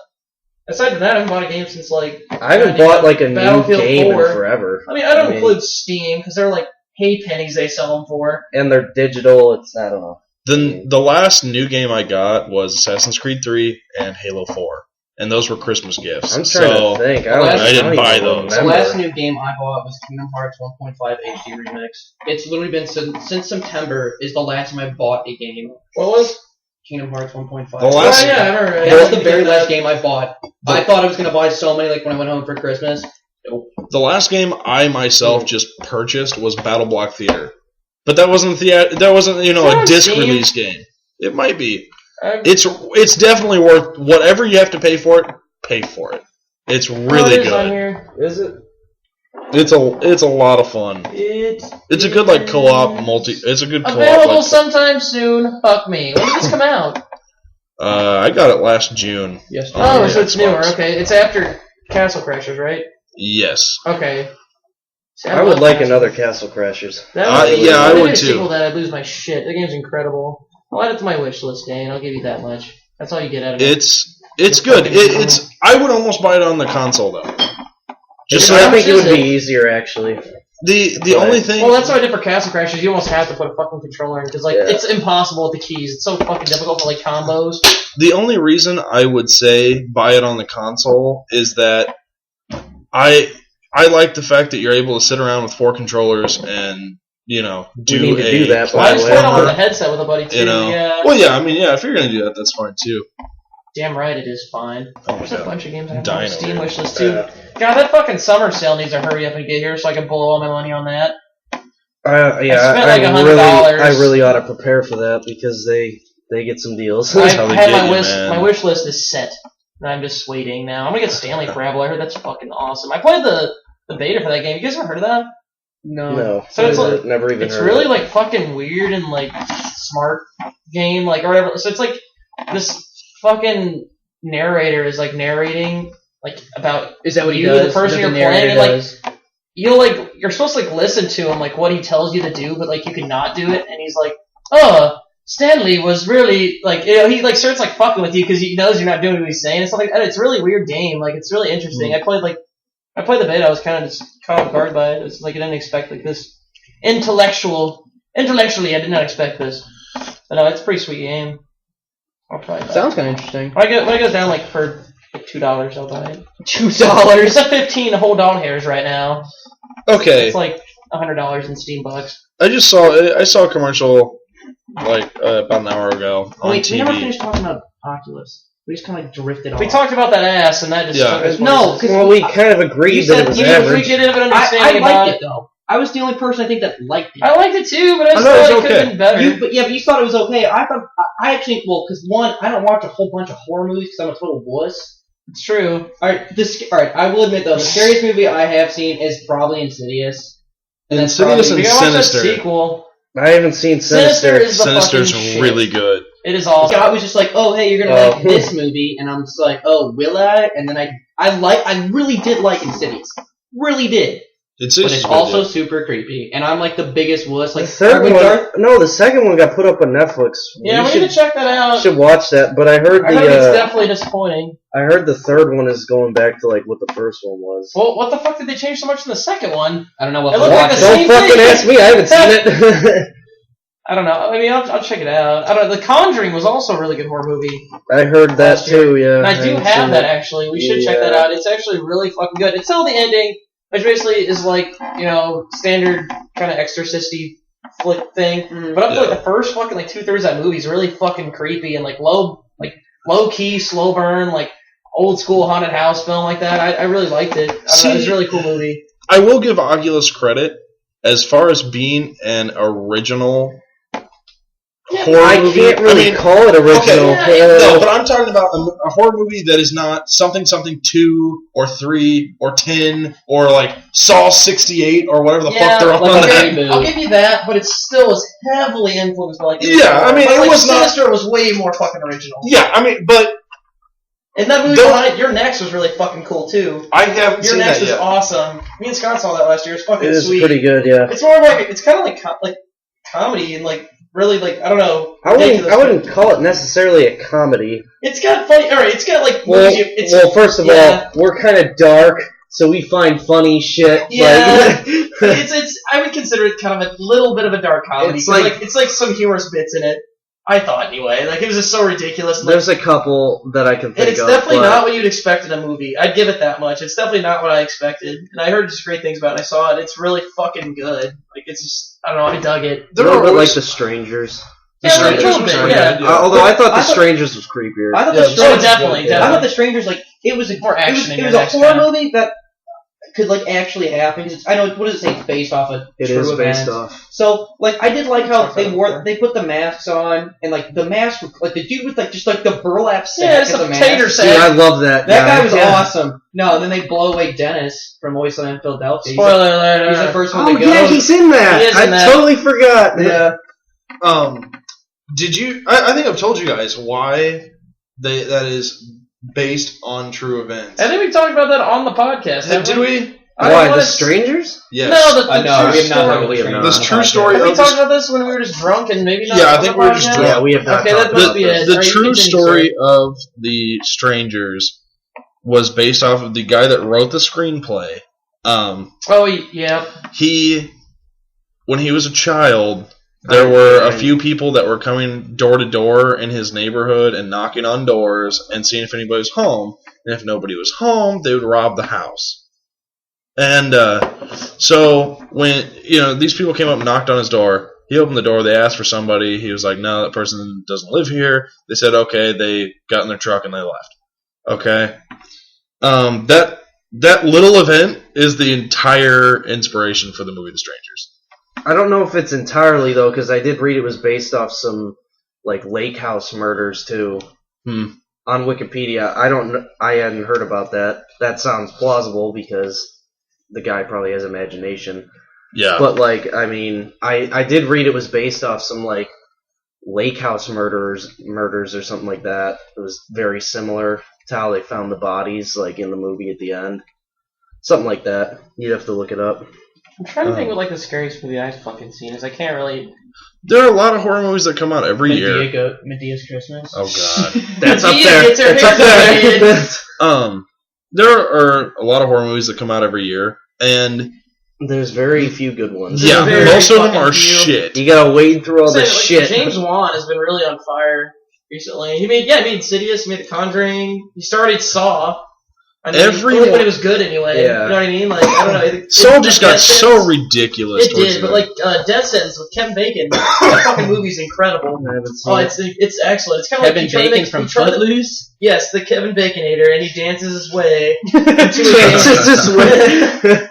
Aside from that, I haven't bought a game since like. I haven't bought like a new Battlefield game 4. in forever. I mean, I don't include Steam because they're like hay pennies they sell them for. And they're digital. It's I don't know. the last new game I got was Assassin's Creed 3 and Halo 4. And those were Christmas gifts. I'm trying to think. I didn't buy those. The last new game I bought was Kingdom Hearts 1.5 HD Remix. It's literally been since September is the last time I bought a game. What was? Kingdom Hearts 1.5. The last- I remember. That was the very last game I bought. I thought I was going to buy so many like when I went home for Christmas. Nope. The last game I myself just purchased was Battle Block Theater. But that wasn't a disc release game. It might be. It's definitely worth whatever you have to pay for it. Pay for it. It's really it is on good. here. Is it? It's a lot of fun. It's a good like co-op multi. It's a good co-op. Available sometime soon. Fuck me. When did this come out? I got it last June. Yes. Oh, on so it's Xbox. newer. Okay, it's after Castle Crashers, right? Yes. Okay. See, I would love like Castle another Castle Crashers. That yeah, I if they would did a too. sequel to that, I'd lose my shit. The game's incredible. I'll add it to my wish list, Dane. I'll give you that much. That's all you get out of it. It's good. It's I would almost buy it on the console though. Just so How I think much it is would it? be easier actually. the only thing. Well, that's what I did for Castle Crashers. You almost have to put a fucking controller in because Yeah. it's impossible with the keys. It's so fucking difficult for like combos. The only reason I would say buy it on the console is that I like the fact that you're able to sit around with 4 controllers and do need to do that, by I the just way. played it on the headset with a buddy too. Yeah. Well, yeah. I mean, yeah. If you're gonna do that, that's fine too. Damn right it is fine. There's a bunch of games I have on my Dino, Steam dude. wish list too. God, that fucking summer sale needs to hurry up and get here so I can blow all my money on that. Yeah, I spent like $100. I really ought to prepare for that because they get some deals. I how they had get my you, wish. man. My wish list is set, and I'm just waiting now. I'm gonna get Stanley Parable. I heard that's fucking awesome. I played the beta for that game. You guys ever heard of that? No, So it's like- never even It's heard really of it. like fucking weird and like smart game, like or whatever. So it's like this fucking narrator is like narrating like about Is that what he you, does? the person That you're the narrator playing, and like does? you're supposed to like listen to him like what he tells you to do, but like you can not do it, and he's like, Stanley was really like he like starts like fucking with you because he knows you're not doing what he's saying and stuff like that. It's a really weird game, like it's really interesting. I played the beta. I was kind of just caught off guard by it. It's like I didn't expect like this intellectually. I did not expect this, but no, it's a pretty sweet game. I'll probably buy it. Sounds kind of interesting. When it goes down like for like $2, I'll buy it. $2. It's at 15 whole dog hairs right now. Okay. It's like $100 in Steam bucks. I saw a commercial like about an hour ago on Wait, TV. we never finished talking about Oculus. We just kind of like drifted off. We talked about that ass, and that just Yeah. took us No, places. Well, we kind of agreed You that said it was you We average. get an I understanding about liked it though. I was the only person I think that liked it. I liked it too, but I just thought it thought was it could have okay. been better. But you thought it was okay. I thought I actually because one, I don't watch a whole bunch of horror movies because I'm a total wuss. It's true. All right. I will admit though, the scariest movie I have seen is probably Insidious. And that's Insidious probably, We and gotta watch that Sinister. sequel. I haven't seen Sinister. Is the Sinister's fucking shit. really good. It is awesome. I was just like, oh hey, you're gonna Oh. like this movie, and I'm just like, oh will I? And then I really did like Insidious, really did. But Insidious it's is really also good. super creepy, and I'm like the biggest wuss. Like The third when one, Darth- the second one got put up on Netflix. Yeah, we need to check that out. should watch that. But I heard I heard it's the definitely disappointing. I heard the third one is going back to like what the first one was. Well, what the fuck did they change so much in the second one? I don't know what. It looked like the Don't same fucking thing. ask me. I haven't seen it. I don't know. I mean, I'll check it out. I don't know. The Conjuring was also a really good horror movie. I heard that Last year. too. Yeah, And I do haven't have seen that it. actually. We should check that Yeah. out. It's actually really fucking good. Until the ending, which basically is like, standard kind of exorcisty thing. But up to like the first fucking like 2/3 of that movie is really fucking creepy and like low key, slow burn, like old school haunted house film like that. I really liked it. It was a really cool movie. I will give Oculus credit as far as being an original horror movie. I can't really call it original. No, but I'm talking about a horror movie that is not something 2 or 3 or 10 or like Saw 68 or whatever the fuck they're on. I'll give you that, but it still was heavily influenced by like. Yeah, I mean, but, it was not. Sinister was way more fucking original. Yeah, I mean, but. And that movie behind Your Next was really fucking cool too. I haven't seen that yet. Your Next was awesome. Me and Scott saw that last year. It's fucking sweet. It is pretty good, yeah. It's more of like it's kind of like comedy and like really like I don't know. I wouldn't call it necessarily a comedy. It's got funny. All right, it's got like. Well, first of all, we're kind of dark, so we find funny shit. Yeah, it's. I would consider it kind of a little bit of a dark comedy. It's like some humorous bits in it. I thought anyway. Like it was just so ridiculous. There's a couple that I can think of. And it's definitely not what you'd expect in a movie. I'd give it that much. It's definitely not what I expected. And I heard just great things about it. I saw it. It's really fucking good. Like it's just I don't know. I dug it. They're a little bit like The Strangers. Yeah, a little bit. Yeah. Although I thought The Strangers was creepier. I thought The Strangers. Definitely. I thought The Strangers it was more action. It was a horror movie that could like actually happen. Cause I know what does it say? It's based off of it true is based events. off. So like I did like how they put the masks on and like the mask like the dude with like just like the burlap sack as a mask. See, I love that. That guy was awesome. No, and then they blow away Dennis from Always Sunny in Philadelphia. Spoiler alert! He's the first one to go. Yeah, he's in that. I totally forgot. Yeah. Did you? I think I've told you guys why that is based on true events. I think we talked about that on the podcast. Did we? Why, The Strangers? Yes. No, we have not. This true story. Have we talked about this when we were just drunk and maybe not? Yeah, I think we were just drunk. Yeah, we have not. Okay, that must be it. The true story of The Strangers was based off of the guy that wrote the screenplay. When he was a child, there were a few people that were coming door to door in his neighborhood and knocking on doors and seeing if anybody was home. And if nobody was home, they would rob the house. And so when these people came up and knocked on his door, he opened the door. They asked for somebody. He was like, "No, that person doesn't live here." They said, "Okay." They got in their truck and they left. Okay. That little event is the entire inspiration for the movie The Strangers. I don't know if it's entirely though, because I did read it was based off some like lake house murders too. On Wikipedia. I hadn't heard about that. That sounds plausible because the guy probably has imagination. Yeah. But like, I mean, I did read it was based off some like lake house murders or something like that. It was very similar to how they found the bodies like in the movie at the end. Something like that. You'd have to look it up. I'm trying to think what like the scariest movie I've fucking seen is. I can't really. There are a lot of horror movies that come out every year. Medea's Christmas. Oh god, that's up there. That's up there. There are a lot of horror movies that come out every year, and there's very few good ones. Yeah, most of them are shit. You gotta wade through all this shit. James Wan has been really on fire recently. He made Insidious, he made The Conjuring, he started Saw. I mean, when it was good anyway. Yeah. You know what I mean? Like, I don't know. Saw just got so ridiculous. It did, but like Death Sentence with Kevin Bacon, that fucking movie's incredible. It's excellent. It's kind of like Kevin Bacon from Footloose. Yes, the Kevin Baconator, and he dances his way.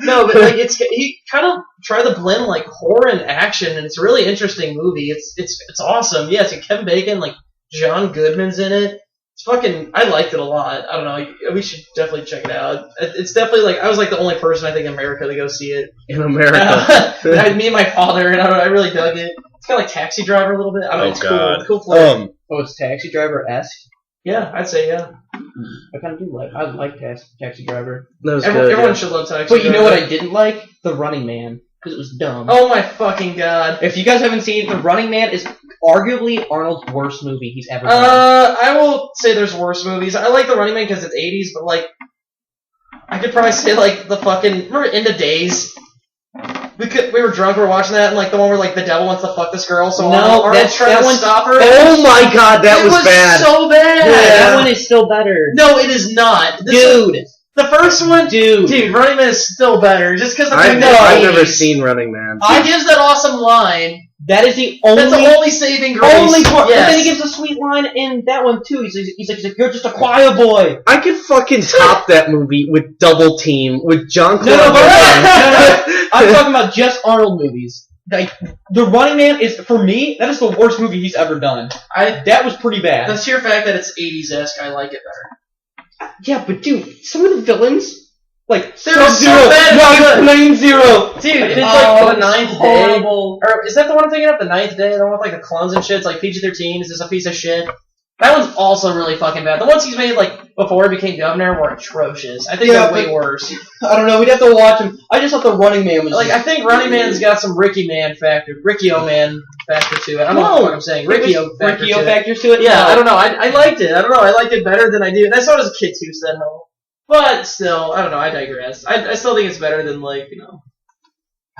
No, but like he kind of tried to blend like horror and action, and it's a really interesting movie. It's awesome. Yeah, it's Kevin Bacon, like John Goodman's in it. I liked it a lot. I don't know. We should definitely check it out. It's definitely like I was like the only person I think in America to go see it. In America, me and my father, and I really dug it. It's kind of like Taxi Driver a little bit. I don't know. It's God. Cool flavor. It's Taxi Driver-esque. Yeah, I'd say yeah. I kind of do like. I like Taxi Driver. Everyone should love Taxi Driver. But you know what I didn't like? The Running Man. Because it was dumb. Oh my fucking god. If you guys haven't seen The Running Man is arguably Arnold's worst movie he's ever done. I will say there's worse movies. I like The Running Man because it's 80s, but like I could probably say like the fucking remember Into Days? We were drunk, we were watching that, and like the one where like the devil wants to fuck this girl, so Arnold's trying to stop her. Oh my god, that was bad. So bad. Yeah, that one is still better. No, it is not. The first one, dude, Running Man is still better. Just because I've never seen Running Man. He gives that awesome line That is the only. That's the only saving grace. Only part. Yes. But then he gives a sweet line in that one too. He's like, you're just a choir boy. I could fucking top that movie with Double Team with John Claude. No. I'm talking about just Arnold movies. Like The Running Man is, for me, that is the worst movie he's ever done. That was pretty bad. The sheer fact that it's 80s-esque, I like it better. Yeah, but dude, some of the villains, like They were so bad. Plane Zero. Dude, it's like The Ninth Day. Or is that the one I'm thinking of? The Ninth Day? The one with like the clones and shit? It's like PG-13. Is this a piece of shit? That one's also really fucking bad. The ones he's made like before he became governor were atrocious. I think they're way worse. I don't know. We'd have to watch him. I just thought The Running Man was Like I think Running Man's got some Ricki-O-Man factor to it. I don't know what I'm saying. Ricki-O factors to it. Yeah, I don't know. I liked it. I don't know. I liked it better than I do. And I saw it as a kid too, so no. But still, I don't know. I digress. I still think it's better than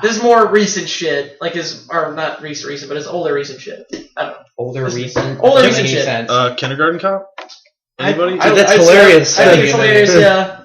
this more recent shit, or not recent, but it's older recent shit. I don't know. Older recent shit. Sense. Kindergarten Cop? Anybody? That's hilarious. I think it's hilarious, yeah.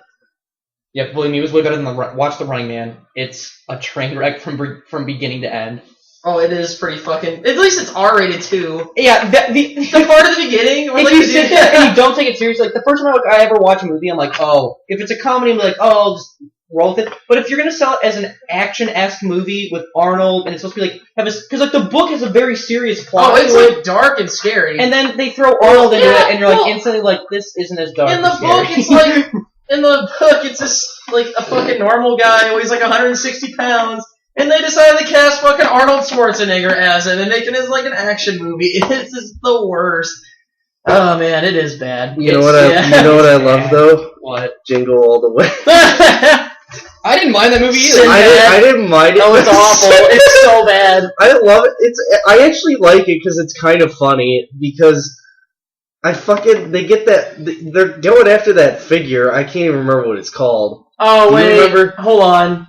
Yeah, believe me, it was way better than watch The Running Man. It's a train wreck from beginning to end. Oh, it is pretty fucking. At least it's R-rated too. Yeah, the part of the beginning. Where, if you sit there and you don't take it seriously, like the first time I ever watch a movie, I'm like, oh, if it's a comedy, I'm like, oh, I'll just roll with it. But if you're gonna sell it as an action-esque movie with Arnold, and it's supposed to be because the book has a very serious plot. Oh, it's like dark and scary. And then they throw Arnold into it, and you're like instantly like, this isn't as dark. In the book, it's like in the book, it's just like a fucking normal guy who weighs like 160 pounds. And they decided to cast fucking Arnold Schwarzenegger as him and make it as like an action movie. It's just the worst. Oh man, it is bad. You know what I love though? What? Jingle All the Way. I didn't mind that movie either. I didn't mind it. No, it's awful. It's so bad. I love it. I actually like it because it's kind of funny because they get that they're going after that figure. I can't even remember what it's called. Oh wait, remember? Hold on.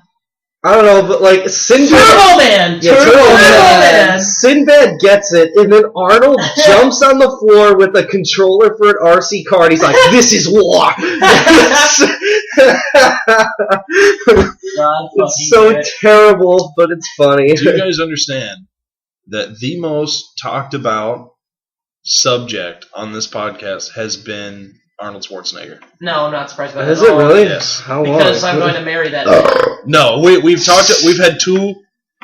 I don't know, but like Sinbad. Turbo Man! Yeah, Turbo Man! Sinbad gets it, and then Arnold jumps on the floor with a controller for an RC car, and he's like, "This is war." It's so terrible, but it's funny. Do you guys understand that the most talked about subject on this podcast has been Arnold Schwarzenegger? No, I'm not surprised by that. Is it really? Yes. How long? Because I'm going to marry that man. No, we've had two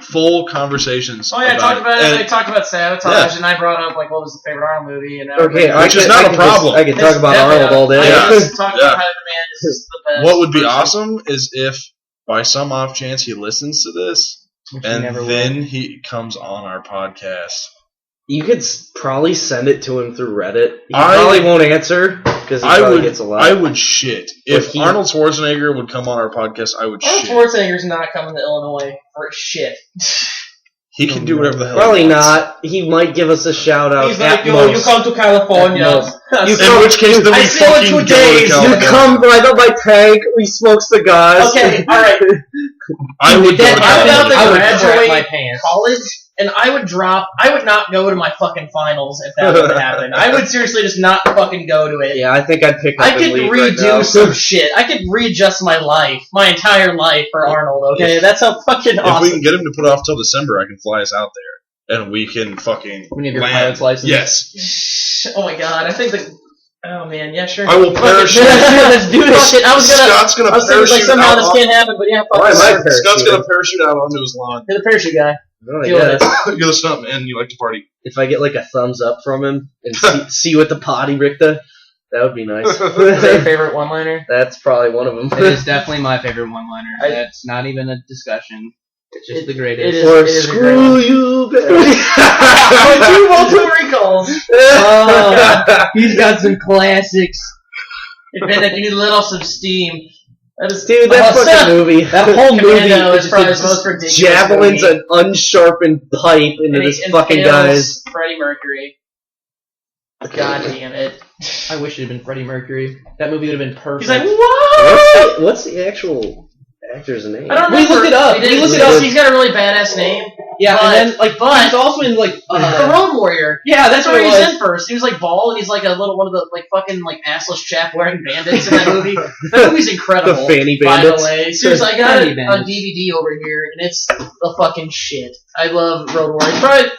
full conversations. Oh yeah, I talked about it. I talked about Sabotage, Yeah. and I brought up what was the favorite Arnold movie, and Which is not a problem. I could talk about Arnold all day. I just talk about how the man is the best. What would be awesome is if, by some off chance, he listens to this, and then he comes on our podcast. You could probably send it to him through Reddit. He probably won't answer because he probably gets a lot. I would shit. If Arnold Schwarzenegger would come on our podcast, I would shit. Arnold Schwarzenegger's not coming to Illinois for shit. He can do whatever the hell Probably he wants. not. He might give us a shout out. He's like, yo, you come to California. In which case, then we fucking go to California. You come right up my tank, we smoke cigars. Okay, alright. I would go to I'm about to California. graduate college, and I would not go to my fucking finals if that would happen. I would seriously just not fucking go to it. Yeah, I think I'd pick up I could and leave right redo now. some shit. I could readjust my life, my entire life for Arnold, okay? That's how fucking If awesome. we can get him to put off till December, I can fly us out there. And we can fucking When you have your land. pilot's license? Yes. Oh my god, I think oh man, yeah, sure. I will parachute. Let's do this shit. Scott's gonna I was thinking, parachute somehow out. this can't happen, but yeah, fuck Why it. am I Scott's parachuting? gonna parachute out onto his lawn. You're the parachute guy. Oh, Deal with yeah. it. You're the stunt man. You like to party. If I get like a thumbs up from him and see you at the potty, Richter, that would be nice. Is that your favorite one-liner? That's probably one of them. It is definitely my favorite one-liner. That's not even a discussion. It's just the greatest. It is. Or it is a screw great you, baby. multiple recalls. He's got some classics. Admit you need a little some steam. That is, Dude, that fucking movie. That whole movie Commando is is probably just the most ridiculous javelins movie. an unsharpened pipe into And this he fucking impales guy's. Freddie Mercury. God damn it. I wish it had been Freddie Mercury. That movie would have been perfect. He's like, what? What's the actual actor's name? I don't We remember. looked it up. We We looked looked it up. He's got a really badass name. Yeah, but, and then like, but he's also in like the Road Warrior. yeah, That's what where it he's was. in first. He was like bald, and he's like a little one of the like fucking like assless chap wearing bandits in that movie. That movie's incredible. The fanny By bandits. the way, seriously, I got Fanny it on bandits. DVD over here, and it's the fucking shit. I love Road Warrior. Probably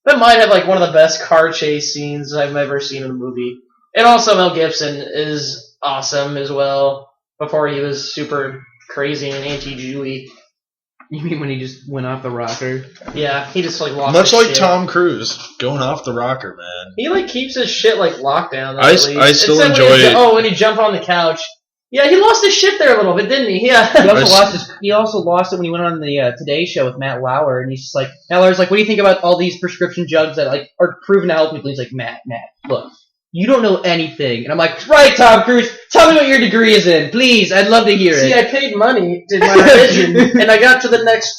that might have like one of the best car chase scenes I've ever seen in a movie. And also Mel Gibson is awesome as well. Before he was super crazy and anti-Jewy. You mean when he just went off the rocker? Yeah, he just like lost Much his like shit. Tom Cruise going off the rocker, man. He like keeps his shit like locked down. Though, I at least. still Except enjoy it. When he jumped on the couch. Yeah, he lost his shit there a little bit, didn't he? Yeah. He also lost it when he went on the Today Show with Matt Lauer, and he's just like, Matt Lauer's like, what do you think about all these prescription drugs that like are proven to help people? He's like, Matt, look, you don't know anything. And I'm like, right, Tom Cruise, tell me what your degree is in, please. I'd love to hear See, it. I paid money, did my religion, and I got to the next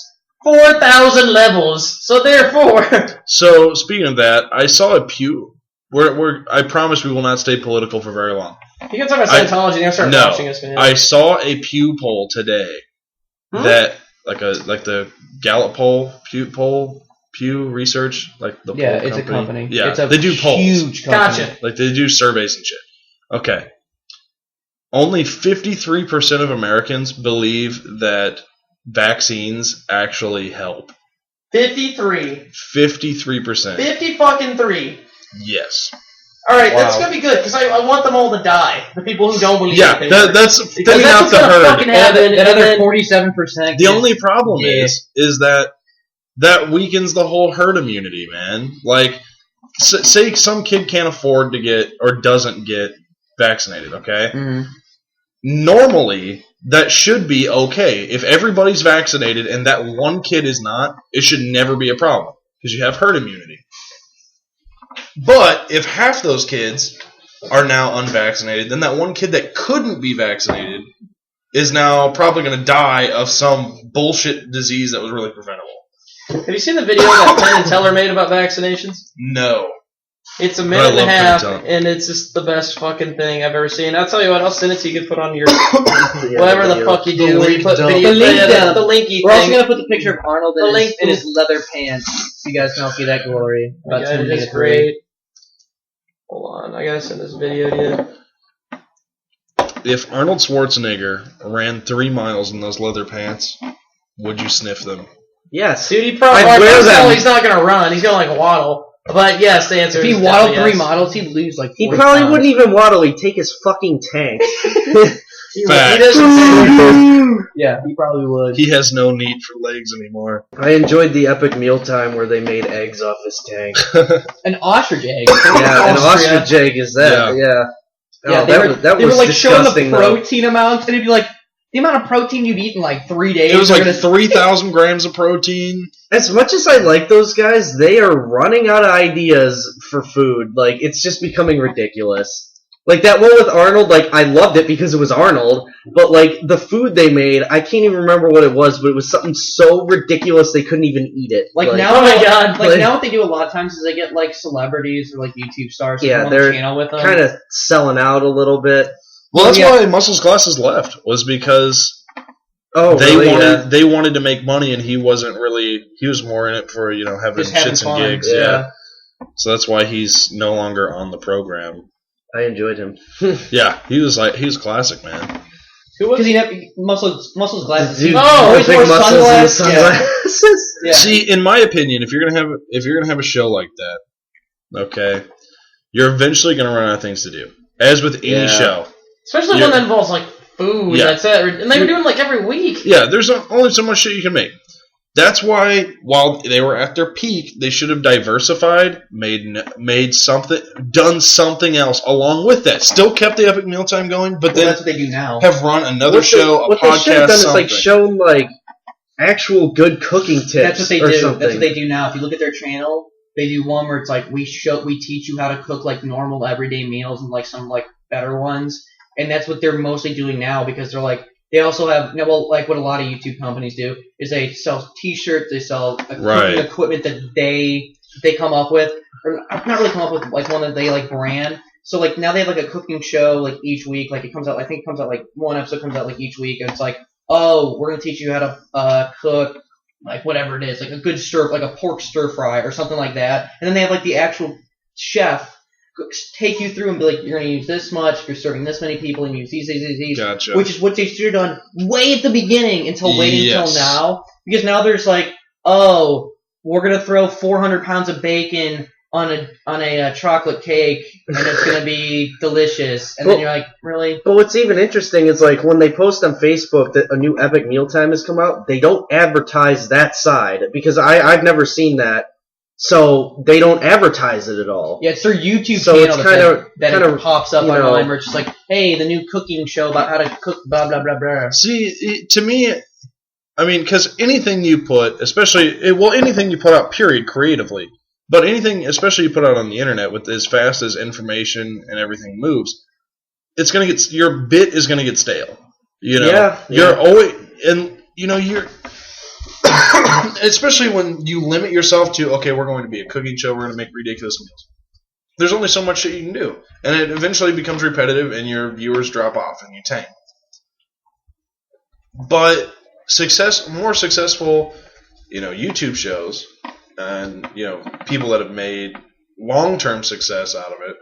4,000 levels. So therefore, So speaking of that, I saw a Pew. I promise we will not stay political for very long. you can talk about Scientology, and I start No, watching this video. I saw a Pew poll today that like the Gallup poll, Pew Research, like the Yeah, poll it's a company. Yeah, It's a they do polls. huge company. Gotcha. Like they do surveys and shit. Okay. Only 53% of Americans believe that vaccines actually help. 53. 53%. 50 fucking 3. Yes. Alright, that's Wow. gonna be good, because I want them all to die. The people who don't believe Yeah, in it. that's Because thinning that's out what's the gonna herd. fucking happen. That and other then- 47%. The only problem Yeah. is that weakens the whole herd immunity, man. Like, say some kid can't afford to get or doesn't get vaccinated, okay? Mhm. Normally, that should be okay. If everybody's vaccinated and that one kid is not, it should never be a problem because you have herd immunity. But if half those kids are now unvaccinated, then that one kid that couldn't be vaccinated is now probably going to die of some bullshit disease that was really preventable. Have you seen the video that Penn and Teller made about vaccinations? No. It's a I minute and a love Penn and half, Teller. and it's just the best fucking thing I've ever seen. I'll tell you what, I'll send it to you. You can put on your Yeah, whatever the video. fuck you The do. Where you link put dump. video, The link dump. the linky We're also thing. gonna put the picture of Arnold The link- in his leather pants, so you guys can all see that glory. About Yeah, 10 it is minutes great. Hold on, I gotta send this video to you. If Arnold Schwarzenegger ran 3 miles in those leather pants, would you sniff them? Yes. Dude, he probably I'd wear them. he's not gonna run. He's gonna like waddle. But yes, the answer If is he waddled definitely 3 yes. models, he'd lose like He 40 probably pounds. wouldn't even waddle. He'd take his fucking tank. He Fact. doesn't. Yeah, he probably would. He has no need for legs anymore. I enjoyed the epic mealtime where they made eggs off his tank. An ostrich egg. Yeah, an Austria. ostrich egg is that. Yeah. Yeah, Oh, they were was like showing the disgusting, though. protein amount, and it'd be like the amount of protein you'd eat in like 3 days. It was are like gonna- 3,000 grams of protein. As much as I like those guys, they are running out of ideas for food. Like, it's just becoming ridiculous. Like, that one with Arnold, like, I loved it because it was Arnold, but, like, the food they made, I can't even remember what it was, but it was something so ridiculous they couldn't even eat it. Like now, oh my God, like like- now, what they do a lot of times is they get like celebrities or like YouTube stars to Yeah, come on the they're channel with them. kind of selling out a little bit. Well, that's Yeah. why Muscles Glasses left, was because Oh, they really? wanted they wanted to make money, and he wasn't really. He was more in it for having Just having shits fun. and gigs. Yeah. So that's why he's no longer on the program. I enjoyed him. Yeah, he was classic, man. Who was he? Muscles glasses. Dude, Oh, always big wore muscles and the sunglasses. Yeah. sunglasses. Yeah. See, in my opinion, if you're gonna have a show like that, okay, you're eventually gonna run out of things to do, as with any Yeah. show. Especially Yeah. one that involves like food. Yeah. That's it. And they were doing like every week. Yeah, there's only so much shit you can make. That's why, while they were at their peak, they should have diversified, made something, done something else along with that. Still kept the epic mealtime going, but Well, then that's what they do now. have run another What show, what a they should have podcast, done something. is like shown like actual good cooking tips. That's what they or do. Something. That's what they do now. If you look at their channel, they do one where it's like we teach you how to cook like normal everyday meals and like some like better ones, and that's what they're mostly doing now because they're like they also have like what a lot of YouTube companies do is they sell T-shirts, they sell Right. cooking equipment that they come up with, or not really come up with like one that they like brand. So like now they have like a cooking show like each week. Like it comes out. I think it comes out like one episode comes out like each week, and it's like, oh, we're gonna teach you how to cook like whatever it is, like a good like a pork stir fry or something like that, and then they have like the actual chef take you through and be like, you're going to use this much, you're serving this many people, and use these. Gotcha. Which is what they should have done way at the beginning until waiting until now. Because now there's like, oh, we're going to throw 400 pounds of bacon on a chocolate cake, and it's going to be delicious. And then you're like, really? But what's even interesting is like when they post on Facebook that a new Epic Mealtime has come out, they don't advertise that side because I've never seen that. So they don't advertise it at all. Yeah, it's their YouTube so channel it's that it pops up online where it's just like, hey, the new cooking show about how to cook blah, blah, blah, blah. See, to me, I mean, because anything you put, anything you put out, period, creatively, but anything, especially you put out on the internet with as fast as information and everything moves, it's going to get, your bit is going to get stale. You know? Yeah. You're always, and, you know, you're... especially when you limit yourself to, okay, we're going to be a cooking show, we're going to make ridiculous meals. There's only so much that you can do. And it eventually becomes repetitive and your viewers drop off and you tank. But more successful, you know, YouTube shows and, you know, people that have made long-term success out of it,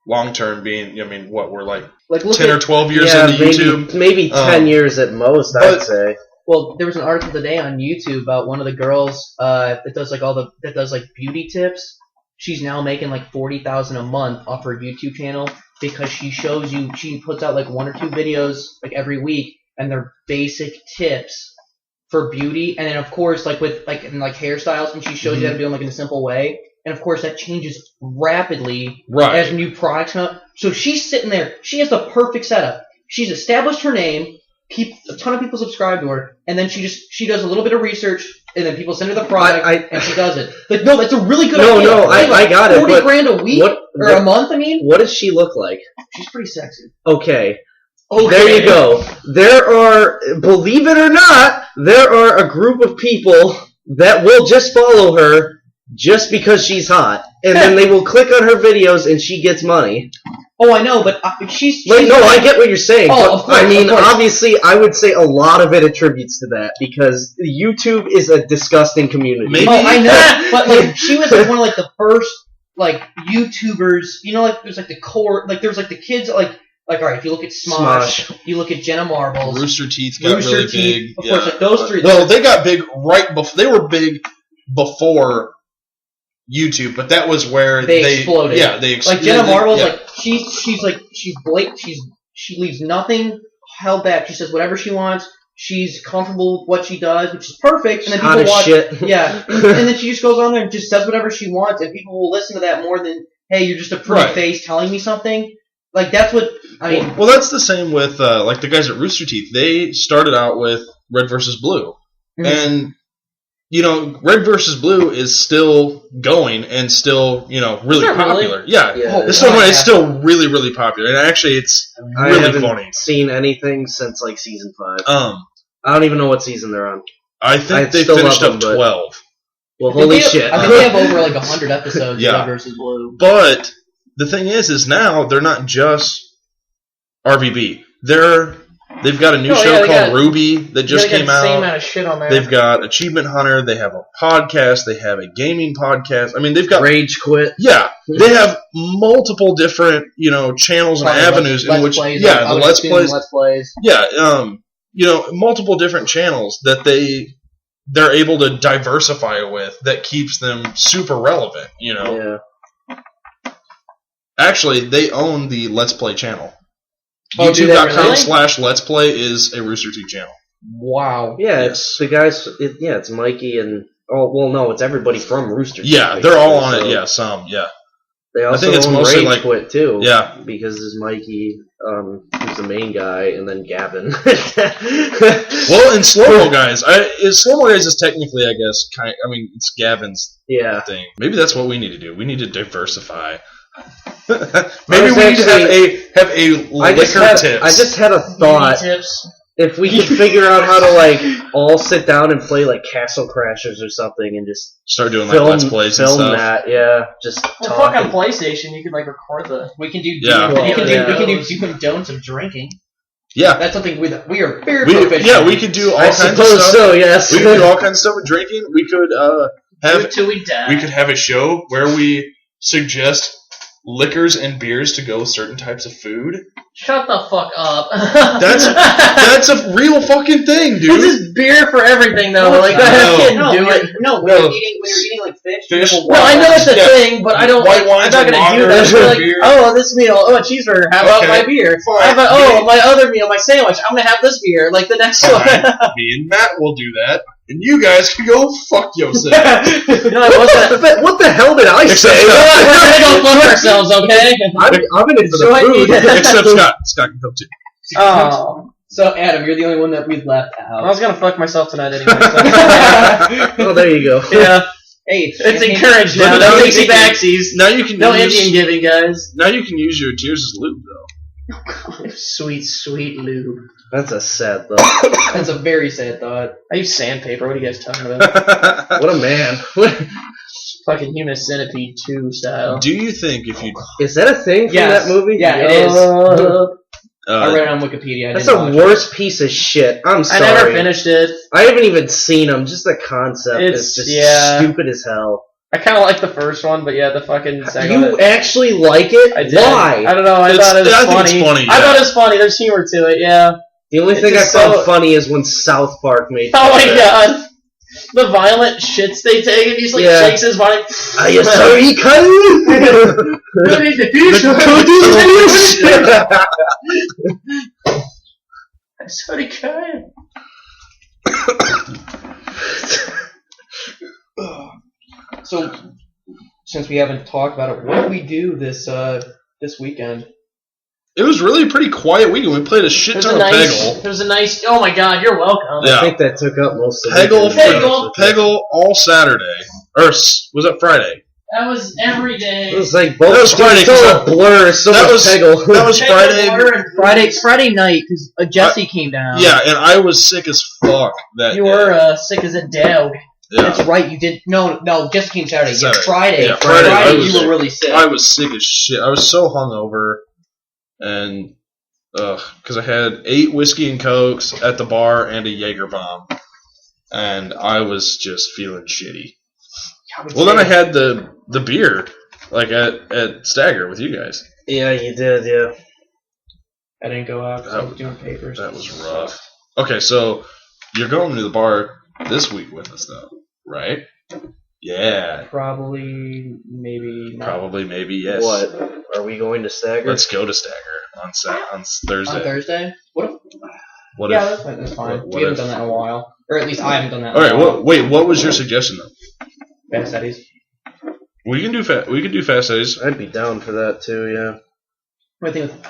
long-term being, I mean, what, we're like 10 or 12 years into YouTube? Maybe 10 years at most, I'd say. Well, there was an article today on YouTube about one of the girls that does beauty tips. She's now making like $40,000 a month off her YouTube channel because she puts out like 1 or 2 videos like every week, and they're basic tips for beauty. And then of course like with like hairstyles, and she shows you how to do them like in a simple way. And of course that changes rapidly as new products come out. So she's sitting there. She has the perfect setup. She's established her name. A ton of people subscribe to her, and then she does a little bit of research, and then people send her the product, and she does it. Like, no, that's a really good idea. No, I got it. $40,000 a week or a month. I mean, what does she look like? She's pretty sexy. Okay. There you go. There are, believe it or not, there are a group of people that will just follow her just because she's hot, and then they will click on her videos, and she gets money. Oh, I know, but she's no, I get what you're saying. Oh, of course, I mean, of course. obviously, I would say a lot of it attributes to that because YouTube is a disgusting community. Maybe. Oh, I know, but like she was like one of like the first like YouTubers. You know, like there's like the core, like there's like the kids like all right. If you look at Smosh. You look at Jenna Marbles, Rooster Teeth got really big. Of course, like those three. Well, they got big right before. They were big before YouTube, but that was where they exploded. Yeah, they exploded. Like Jenna Marbles, like she leaves nothing held back. She says whatever she wants. She's comfortable with what she does, which is perfect. And then people watch. Shit. Yeah, and then she just goes on there and just says whatever she wants, and people will listen to that more than, hey, you're just a pretty face telling me something. Like that's what I mean. Well, that's the same with like the guys at Rooster Teeth. They started out with Red versus Blue, and you know, Red versus Blue is still going and still, you know, really popular. Really? Yeah. It's still really, really popular. And actually, it's really funny. I haven't seen anything since, like, season 5. I don't even know what season they're on. I think they finished up 12. Well, holy shit. I think they have over, like, 100 episodes of Red versus Blue. But the thing is now they're not just RVB. They've got a new show called Ruby that just came out. Same amount of shit on there. They've got Achievement Hunter. They have a podcast. They have a gaming podcast. I mean, they've got Rage Quit. Yeah, they have multiple different channels and avenues in which plays, the Let's Plays. Yeah, multiple different channels that they're able to diversify with that keeps them super relevant. Yeah. Actually, they own the Let's Play channel. Oh, YouTube.com/Let's Play is a Rooster Teeth channel. Wow. Yeah, it's the guys. It's Mikey and it's everybody from Rooster Teeth. Yeah, they're all on it. Yeah, some. Yeah. They also I think it's own mostly Rage Quit too. Yeah, because there's Mikey, who's the main guy, and then Gavin. Well, in Slow Mo Guys, Slow Mo Guys is technically, I guess, it's Gavin's thing. Maybe that's what we need to do. We need to diversify. Maybe we need to have a liquor tips. I just had a thought. If we could figure out how to all sit down and play Castle Crashers or something, and just start doing Let's Plays and stuff. That, yeah. Just fuck on PlayStation, you could record the. We can do. Yeah. We can do doing don'ts of drinking. Yeah. That's something we are very We, proficient. yeah, we could do all I kinds of suppose stuff. so. Yes. We could do all kinds of stuff with drinking. We could Do have it till we die. we could have a show where we suggest liquors and beers to go with certain types of food. Shut the fuck up. That's a real fucking thing, This dude. is beer for everything, though. No, Like, it's go not. ahead, kid, No, do it. No, when you're eating like fish. Fish. you have a Well, I know it's a Yeah. thing, but I don't. White Like, I'm wines not and gonna do lagers that. Be and like, beer. oh, this meal, oh, a cheeseburger. How about Okay. my beer? Fine. How about my other meal, my sandwich? I'm gonna have this beer. Like the next one. Fine. Me and Matt will do that, and you guys can go fuck yourself. You know, I wasn't. What the hell did I Except say? Scott. We're gonna go fuck ourselves, okay? I'm in it for the Enjoy food. it. Except Scott. Scott can come too. Oh, So Adam, you're the only one that we've left I out. was gonna fuck myself tonight anyway. So. Oh, there you go. Yeah, Hey, it's encouraged But now. now No you takesy can- backsies. Now you can No use, Indian giving, guys. Now you can use your tears as lube, though. Sweet, sweet lube. That's a sad thought. That's a very sad thought. I use sandpaper. What are you guys talking about? What a man. Fucking Human Centipede 2 style. Do you think if you Is that a thing from Yes. that movie? Yeah, it is. I read uh, it on Wikipedia. I That's didn't the watch worst piece of shit. I'm I sorry. never finished it. I haven't even seen them. Just the concept It's- is just yeah. stupid as hell. I kind of like the first one, but yeah, the fucking second You one. actually like it? I did. Why? I don't know. I It's- thought it was I think funny. it's funny, I yeah. thought it was funny. There's humor to it. Yeah. The only It's thing I just found so- funny is when South Park made Oh fun my of it. god. The violent shits they take, and he's like Yeah. shakes his body. Are you sorry, Kyle? Sorry, Kyle. So, since we haven't talked about it, what did we do this weekend? it was really a pretty quiet weekend. We played a shit There's ton a of nice. Peggle. There's a nice. Oh my god, you're welcome. Yeah. I think that took up most of Peggle, the Peggle. Peggle all Saturday. Or was that Friday? That was every day. It was like both. That was Friday, It's all 'cause a blur. It's so that much was- Peggle. That was Friday. Friday night because Jesse came down. Yeah, and I was sick as fuck that You day. were sick as a dog. Yeah. That's right. You did no. Jesse came Saturday. Saturday. Yeah, Friday. Yeah, Friday, I was you sick. were really sick. I was sick as shit. I was so hungover, and because I had 8 whiskey and cokes at the bar and a Jaeger bomb, and I was just feeling shitty. Well, then I had the beer like at Stagger with you guys. Yeah, you did. Yeah. I didn't go out because I was doing papers. That was rough. Okay, so you're going to the bar this week with us, though, right? Yeah. Probably, maybe not. Probably, maybe, yes. What? Are we going to Stagger? Let's go to Stagger on Thursday. On Thursday? What if? What Yeah, if? that's fine. what We haven't if- done that in a while, or at least I haven't done that. All in right. a while. What was your suggestion though? Fast studies. We can do fast days. I'd be down for that too. Yeah. My thing with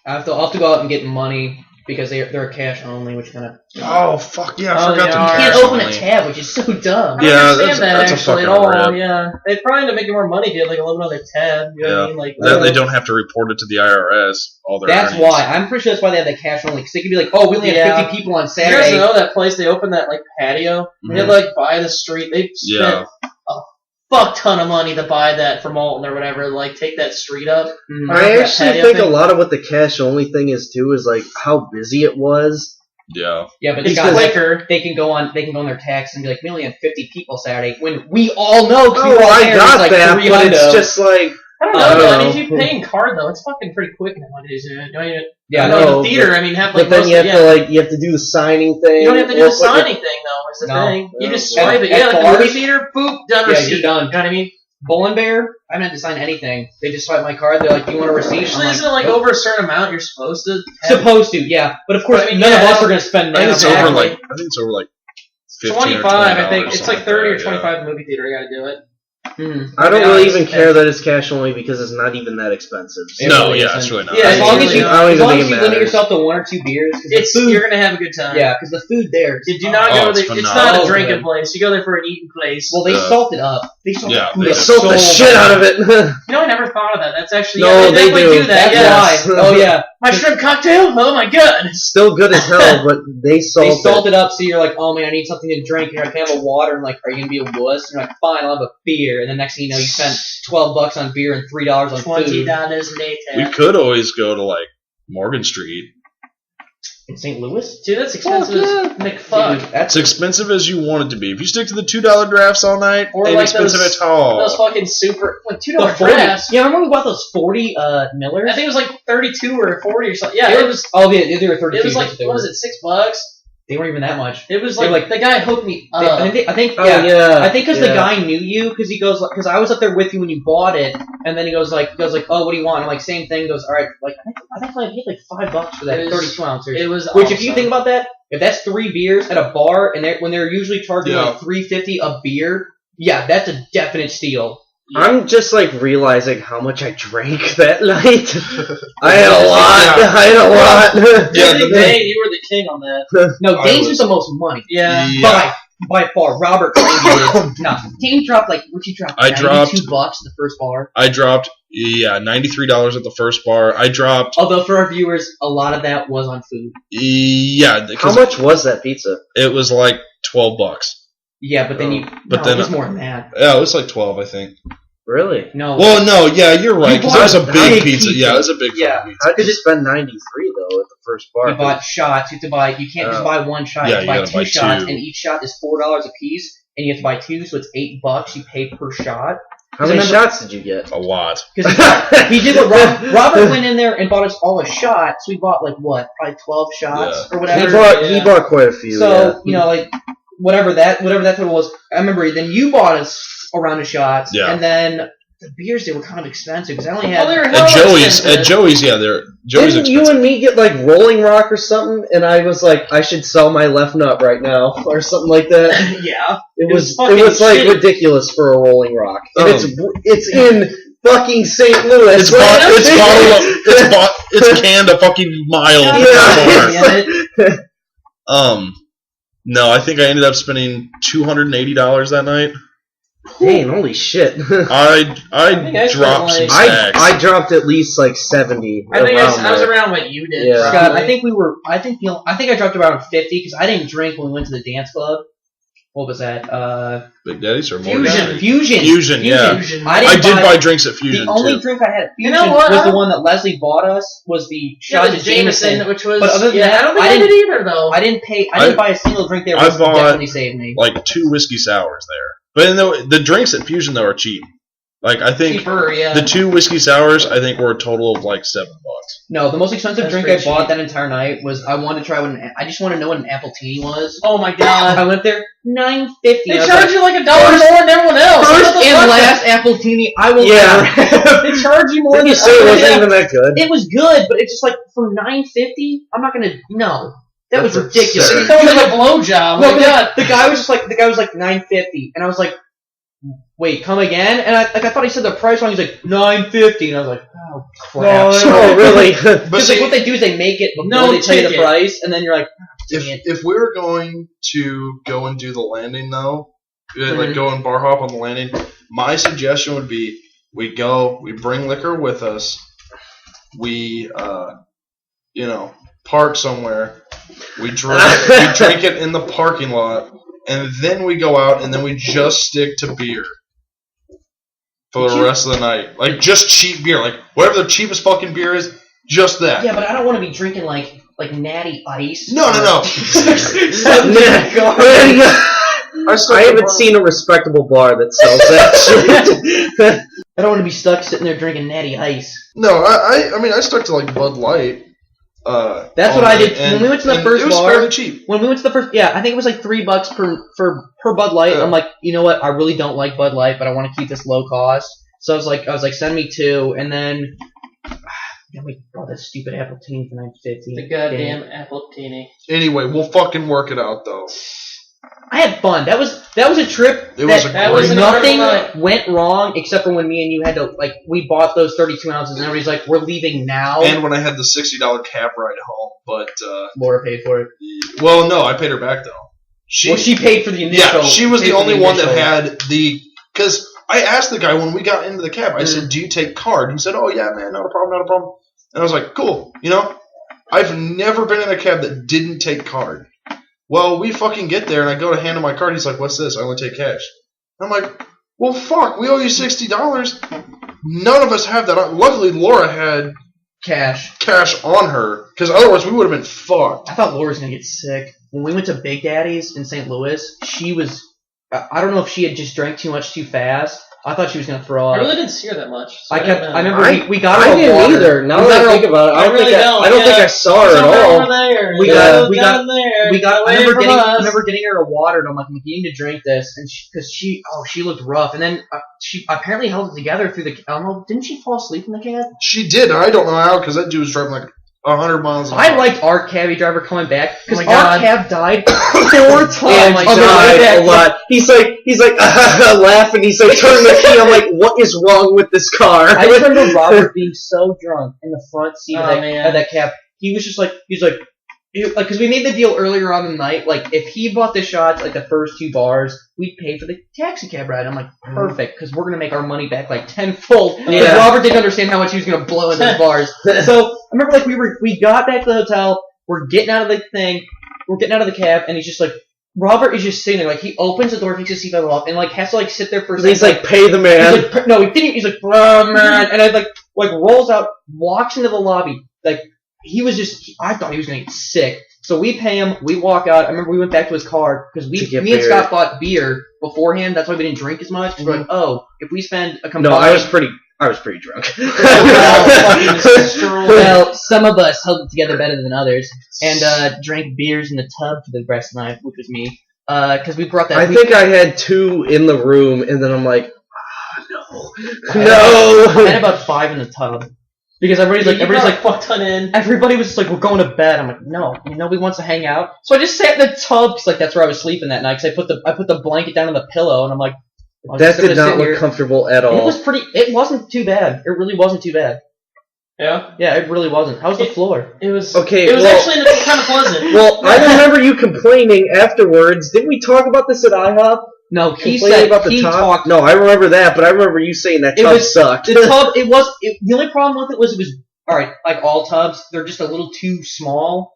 I'll have to go out and get money because they're cash only, which kind of Oh fuck yeah! I Oh, forgot yeah, to all right. can't cash open only. a tab, which is so dumb. I Yeah, don't understand that's that a actually fucking at all. rip. Yeah, they probably to make it more money. If you had like a little another tab. You know what I Yeah. mean? Like Then they don't have to report it to the IRS. All their That's earnings. why. I'm pretty sure that's why they have that cash only, because they could be like, oh, we only had Yeah. 50 people on You guys Saturday. know that place? They opened that like patio. They had like buy the street. They Yeah. spent a fuck ton of money to buy that from Alton or whatever. Like take that street up. Mhm. Or I that actually patio think a thing. lot of what the cash only thing is too is like how busy it was. Yeah. Yeah, but they It's got quicker. they can go on their tax and be like, we only had 50 people Saturday, when we all know. 'cause we Oh, were all I there, got it's like that, three but it's hundo. just like I don't know. I don't though. I know. mean, if you paying card though, it's fucking pretty quick nowadays. You know, Yeah, I I know know, the theater. but- I mean, have like but then most you of, have yeah. to like you have to do the signing thing. You don't have to do or the put your- signing thing though. Is the No. thing. You No. just At- swipe it. at Yeah, like the Barbie- movie theater. Boop, done Yeah, receipt. you're done. You know what I mean? Bowling Bear, I didn't have to sign anything. They just swipe my card. They're like, "Do you want a receipt?" Usually, I'm isn't it like "Nope." over a certain amount you're supposed to? Have? Supposed to, yeah. But of course, But I mean, none of yeah, us are going to spend I think that. it's Exactly. over like 15 25, or $20, I think. It's something like 30 or that, yeah. 25 movie theater. You got to do it. I don't Yeah, really it's even okay. care that it's cash only because it's not even that expensive. It No, really yeah, isn't. it's really not. Yeah, As long as really you, not. I don't as even long think as it you limit matters. yourself to 1 or 2 beers, 'cause It's the food, you're gonna have a good time. yeah, because the food there. You do not Oh, go it's there. It's phenomenal. not a Oh, drinking good. place. You go there for an eating place. Well, they Yeah. salt it up. They salt Yeah, the food they up do. Sold so the shit out of it. You know, I never thought of that. That's actually No, yeah, they definitely do. do that. That's Yes. why. Oh yeah, My shrimp cocktail. Oh my god. Still good as hell, but they they salt salt it. it up. So you're like, oh man, I need something to drink. You're like, can I have a water? And like, are you gonna be a wuss? And you're like, fine, I'll have a beer. And the next thing you know, you spent $12 on beer and $3 on $20 food. later. We could always go to like Morgan Street. In St. Louis? Dude, that's expensive as McFuck. Dude, that's It's expensive as you want it to be. If you stick to the $2 drafts all night, Or ain't like expensive those- at all. Those fucking super, like the $2 40. drafts. Yeah, remember we bought those 40 Millers? I think it was like 32 or 40 or something. Yeah, They it were- was. Oh, yeah, they were 32. It was like, that's what they what were. was it, $6? They weren't even that much. It was They like, were like- the guy hooked me I up. think Oh, yeah. yeah. I think because the yeah. guy knew you, because he goes, because I was up there with you when you bought it, and then he goes like, oh, what do you want? I'm like, same thing. He goes, all right, like I think I paid like $5 for that It was- 32 ounces. It was Which, if you awesome. think about that, if that's 3 beers at a bar, and when they're usually charging Yeah. like $3.50 a beer, yeah, that's a definite steal. I'm just like realizing how much I drank that night. I had a Yeah. lot. I had a lot. Yeah, I think, the- Dane, you were the king on that. No, I Dane's was- was the most money. Yeah. By far. Robert claimed he did. No, Dane dropped like, what you drop? I dropped- $92 at the first bar. I dropped, $93 at the first bar. I dropped, Although for our viewers, a lot of that was on food. yeah, How because much was that pizza? it was like $12. Yeah, but then But then- it was more than that. Yeah, it was like 12, I think. Really? No. Well, no, yeah, you're right, because it was a bought big big pizza. pizza. Yeah, it was a big Yeah. fucking How'd you spend 93 though at the first bar? you bought shots. You have to buy. You can't just Oh. buy one shot. Yeah, you have you to gotta buy buy two shots, two. and each shot is $4 a piece, and you have to buy 2, so it's $8 you pay per shot. How many remember- shots did you get? A lot. Because he did what Robert went in there and bought us all a shot, so we bought like what, probably 12 shots or whatever. He bought quite a few. So you know, like whatever that total was. I remember then you bought us a round of shots, Yeah. and then the beers they were kind of expensive because I only had. Oh, they were At hella Joey's, expensive. yeah, Joey's Didn't you expensive. and me get like Rolling Rock or something? And I was like, I should sell my left nut right now or something like that. yeah. It was was fucking like shitty. ridiculous for a Rolling Rock. And Oh. it's in fucking St. Louis. It's it's canned a fucking mile Yeah. from our- No, I think I ended up spending $280 that night. Dang, holy shit. I think I spent, dropped some like- stacks. I dropped at least like 70. I think around I was there. around what you did. Yeah. Scott, probably. I think I dropped around 50 because I didn't drink when we went to the dance club. What was that? Big Daddy's or more? Fusion. Yeah. Fusion. I I didn't did buy- buy drinks at Fusion The only too. drink I had at You Fusion know what? was the one that Leslie bought us. Was the Yeah, shot the of Jameson, which was. But other than that, I don't think I I did either though. I didn't pay. I didn't buy a single drink there. I Which bought- definitely saved me. Like 2 whiskey sours there. But the drinks at Fusion though are cheap. Like I think Cheaper, yeah. the 2 whiskey sours I think were a total of like $7. No, the most expensive That's drink I pretty bought cheap. that entire night was I wanted to try what I just want to know what an appletini was. Oh my god. I went there $9.50. They I was charge like, you like $1 more than everyone else. first What the and fuck? last appletini I will Yeah. ever have. They charge you more Didn't than you say it wasn't yeah. even that good? It was good, but it's just like for $9.50, I'm not gonna. No, that was That's ridiculous. absurd. It felt like a blowjob. No, Oh my god. the guy was just like $9.50, and I was like, wait, come again? And I thought he said the price wrong. He's like $9.50, and I was like, oh crap. Oh, really? But Because like, what they do is they make it before No they tell you the ticket. price, and then you're like, If we were going to go and do the landing though, like Mhm. go and bar hop on the landing, my suggestion would be we bring liquor with us, we park somewhere, we drink it in the parking lot, and then we go out and then we just stick to beer for the rest of the night. Like just cheap beer, like whatever the cheapest fucking beer is, just that. yeah, but I don't want to be drinking like Natty Ice. No. I haven't seen a respectable bar that sells that shit. I don't want to be stuck sitting there drinking Natty Ice. No, I mean I stuck to like Bud Light. That's what I did when we went to the and first it was bar. fairly cheap. When we went to the first, I think it was like $3 per Bud Light. Yeah. I'm like, you know what? I really don't like Bud Light, but I want to keep this low cost. So I was like, send me 2, and then we bought that stupid appletini for $9.50. The goddamn appletini. Anyway, we'll fucking work it out though. I had fun. That was a trip. It was a that great was an Nothing incredible night. went wrong except for when me and you had to we bought those 32 ounces and everybody's like, we're leaving now. And when I had the $60 cab ride home, but Laura paid for it. well, no, I paid her back though. She paid for the initial. Yeah, she was paid the for only one that initial. had because I asked the guy when we got into the cab. I said, "Do you take card?" He said, "Oh yeah, man, not a problem." And I was like, "Cool." I've never been in a cab that didn't take card. Well, we fucking get there, and I go to hand him my card. He's like, "What's this? I only take cash." I'm like, "Well, fuck, we owe you $60. None of us have that." Luckily, Laura had cash on her, because otherwise we would have been fucked. I thought Laura was gonna get sick when we went to Big Daddy's in St. Louis. She was. I don't know if she had just drank too much too fast. I thought she was gonna throw up. I really didn't see her that much. So I remember we got her I a didn't water. either. Now We that got I her think about it, I don't think I saw her at all. We got. I away from I us. remember getting her a water, and I'm like, you need to drink this, and because she looked rough, and then she apparently held it together through the. I don't know, didn't she fall asleep in the cab? She did. I don't know how, because that dude was driving like 100 miles an hour. I liked our cabbie driver coming back because Oh my our God. cab died 4 times. And on the way died back. a lot. He's like laughing. He's like turning the key. I'm like, what is wrong with this car? I just remember Robert being so drunk in the front seat Oh, man. of that cab. He was just like, because we made the deal earlier on in the night. Like, if he bought the shots, like the first 2 bars, we'd pay for the taxi cab ride. I'm like, perfect, because we're gonna make our money back like tenfold. Because Yeah. Robert didn't understand how much he was gonna blow in those bars. So I remember, like, we got back to the hotel. We're getting out of the thing. We're getting out of the cab, and he's just like, Robert is just sitting there, like, he opens the door, takes his seatbelt off, and like has to like sit there for a second. He's like, pay the man. He's like, no, he didn't. He's like, "Bruh, man," and I like rolls out, walks into the lobby. Like, he was just, I thought he was gonna get sick. So we pay him. We walk out. I remember we went back to his car because me and beer. Scott bought beer beforehand. That's why we didn't drink as much. We're like, oh, if we spend a combined. No, I was pretty drunk. Well, some of us held it together better than others, and drank beers in the tub for the rest of the night, which was me. Because we brought that. I think I had 2 in the room, and then I'm like, I no. had about 5 in the tub. Because everybody's like, fuck ton in. everybody was just like, we're going to bed. I'm like, no, nobody wants to hang out. So I just sat in the tub because like that's where I was sleeping that night. Because I put the blanket down on the pillow, and I'm like, I'm That just gonna did not sit look here. comfortable at It all. was pretty. It wasn't too bad. It really wasn't too bad. Yeah. Yeah, it really wasn't. How's the floor? It was Okay, It was well- actually kind of pleasant. Well, I remember you complaining afterwards. Didn't we talk about this at IHOP? No, he Complaining said about the he top? talked. No, I remember that, but I remember you saying that It tub was- sucked. The tub. The only problem with it was all right. Like all tubs, they're just a little too small.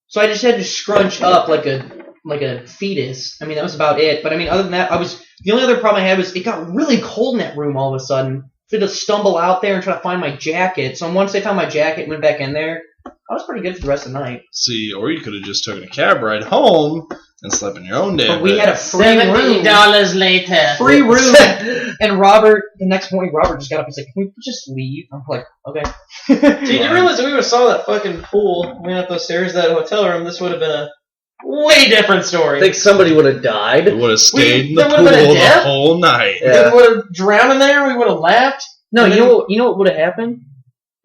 So I just had to scrunch up like a fetus. I mean, that was about it. But I mean, other than that, the only other problem I had was it got really cold in that room all of a sudden. So I had to stumble out there and try to find my jacket. So once I found my jacket and went back in there, I was pretty good for the rest of the night. See, or you could have just taken a cab ride home and slept in your own damn But we bed. had a free room. $70 later. Free room. And Robert, the next morning, Robert just got up. He's like, "Can we just leave?" I'm like, "Okay." Dude, you realize if we would have saw that fucking pool, went up those stairs to that hotel room, this would have been a way different story. I think somebody would have died. We would have stayed in the there would've been a pool the death? whole night. Yeah. We would have drowned in there, we would have laughed. No, And you then- know what would have happened?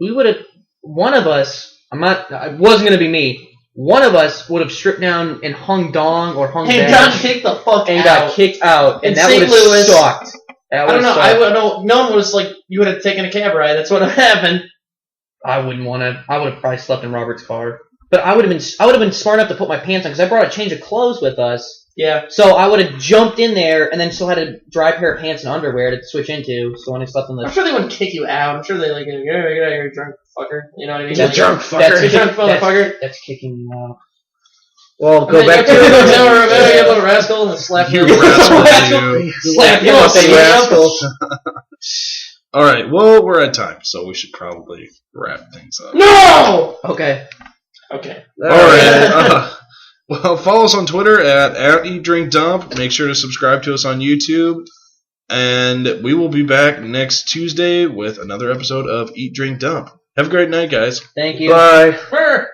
We would have. One of us. It wasn't gonna be me. One of us would have stripped down and hung dong or hung And back got kicked the fuck and out. got kicked out, In and that St. would have Louis. sucked. That I don't know. would've sucked. No one was like, you would have taken a cab ride. That's what would have happened. I wouldn't want to. I would have probably slept in Robert's car. But I would have been smart enough to put my pants on because I brought a change of clothes with us. Yeah. So I would have jumped in there and then still had a dry pair of pants and underwear to switch into. So when I slept on I'm the sure they wouldn't kick you out. I'm sure they like, get out of here, drunk fucker. You know what I mean? You drunk fucker. You drunk motherfucker. That's kicking me out. Well, go And back then to you go to the your hotel room, "Hey, you little rascal," and slap You you. rascal, you. Slap you him up, up, baby. baby. rascals. All right, well, we're at time, so we should probably wrap things up. No! Okay. Okay. All right. Well, follow us on Twitter at EatDrinkDump. Make sure to subscribe to us on YouTube. And we will be back next Tuesday with another episode of Eat, Drink, Dump. Have a great night, guys. Thank you. Bye. Brr.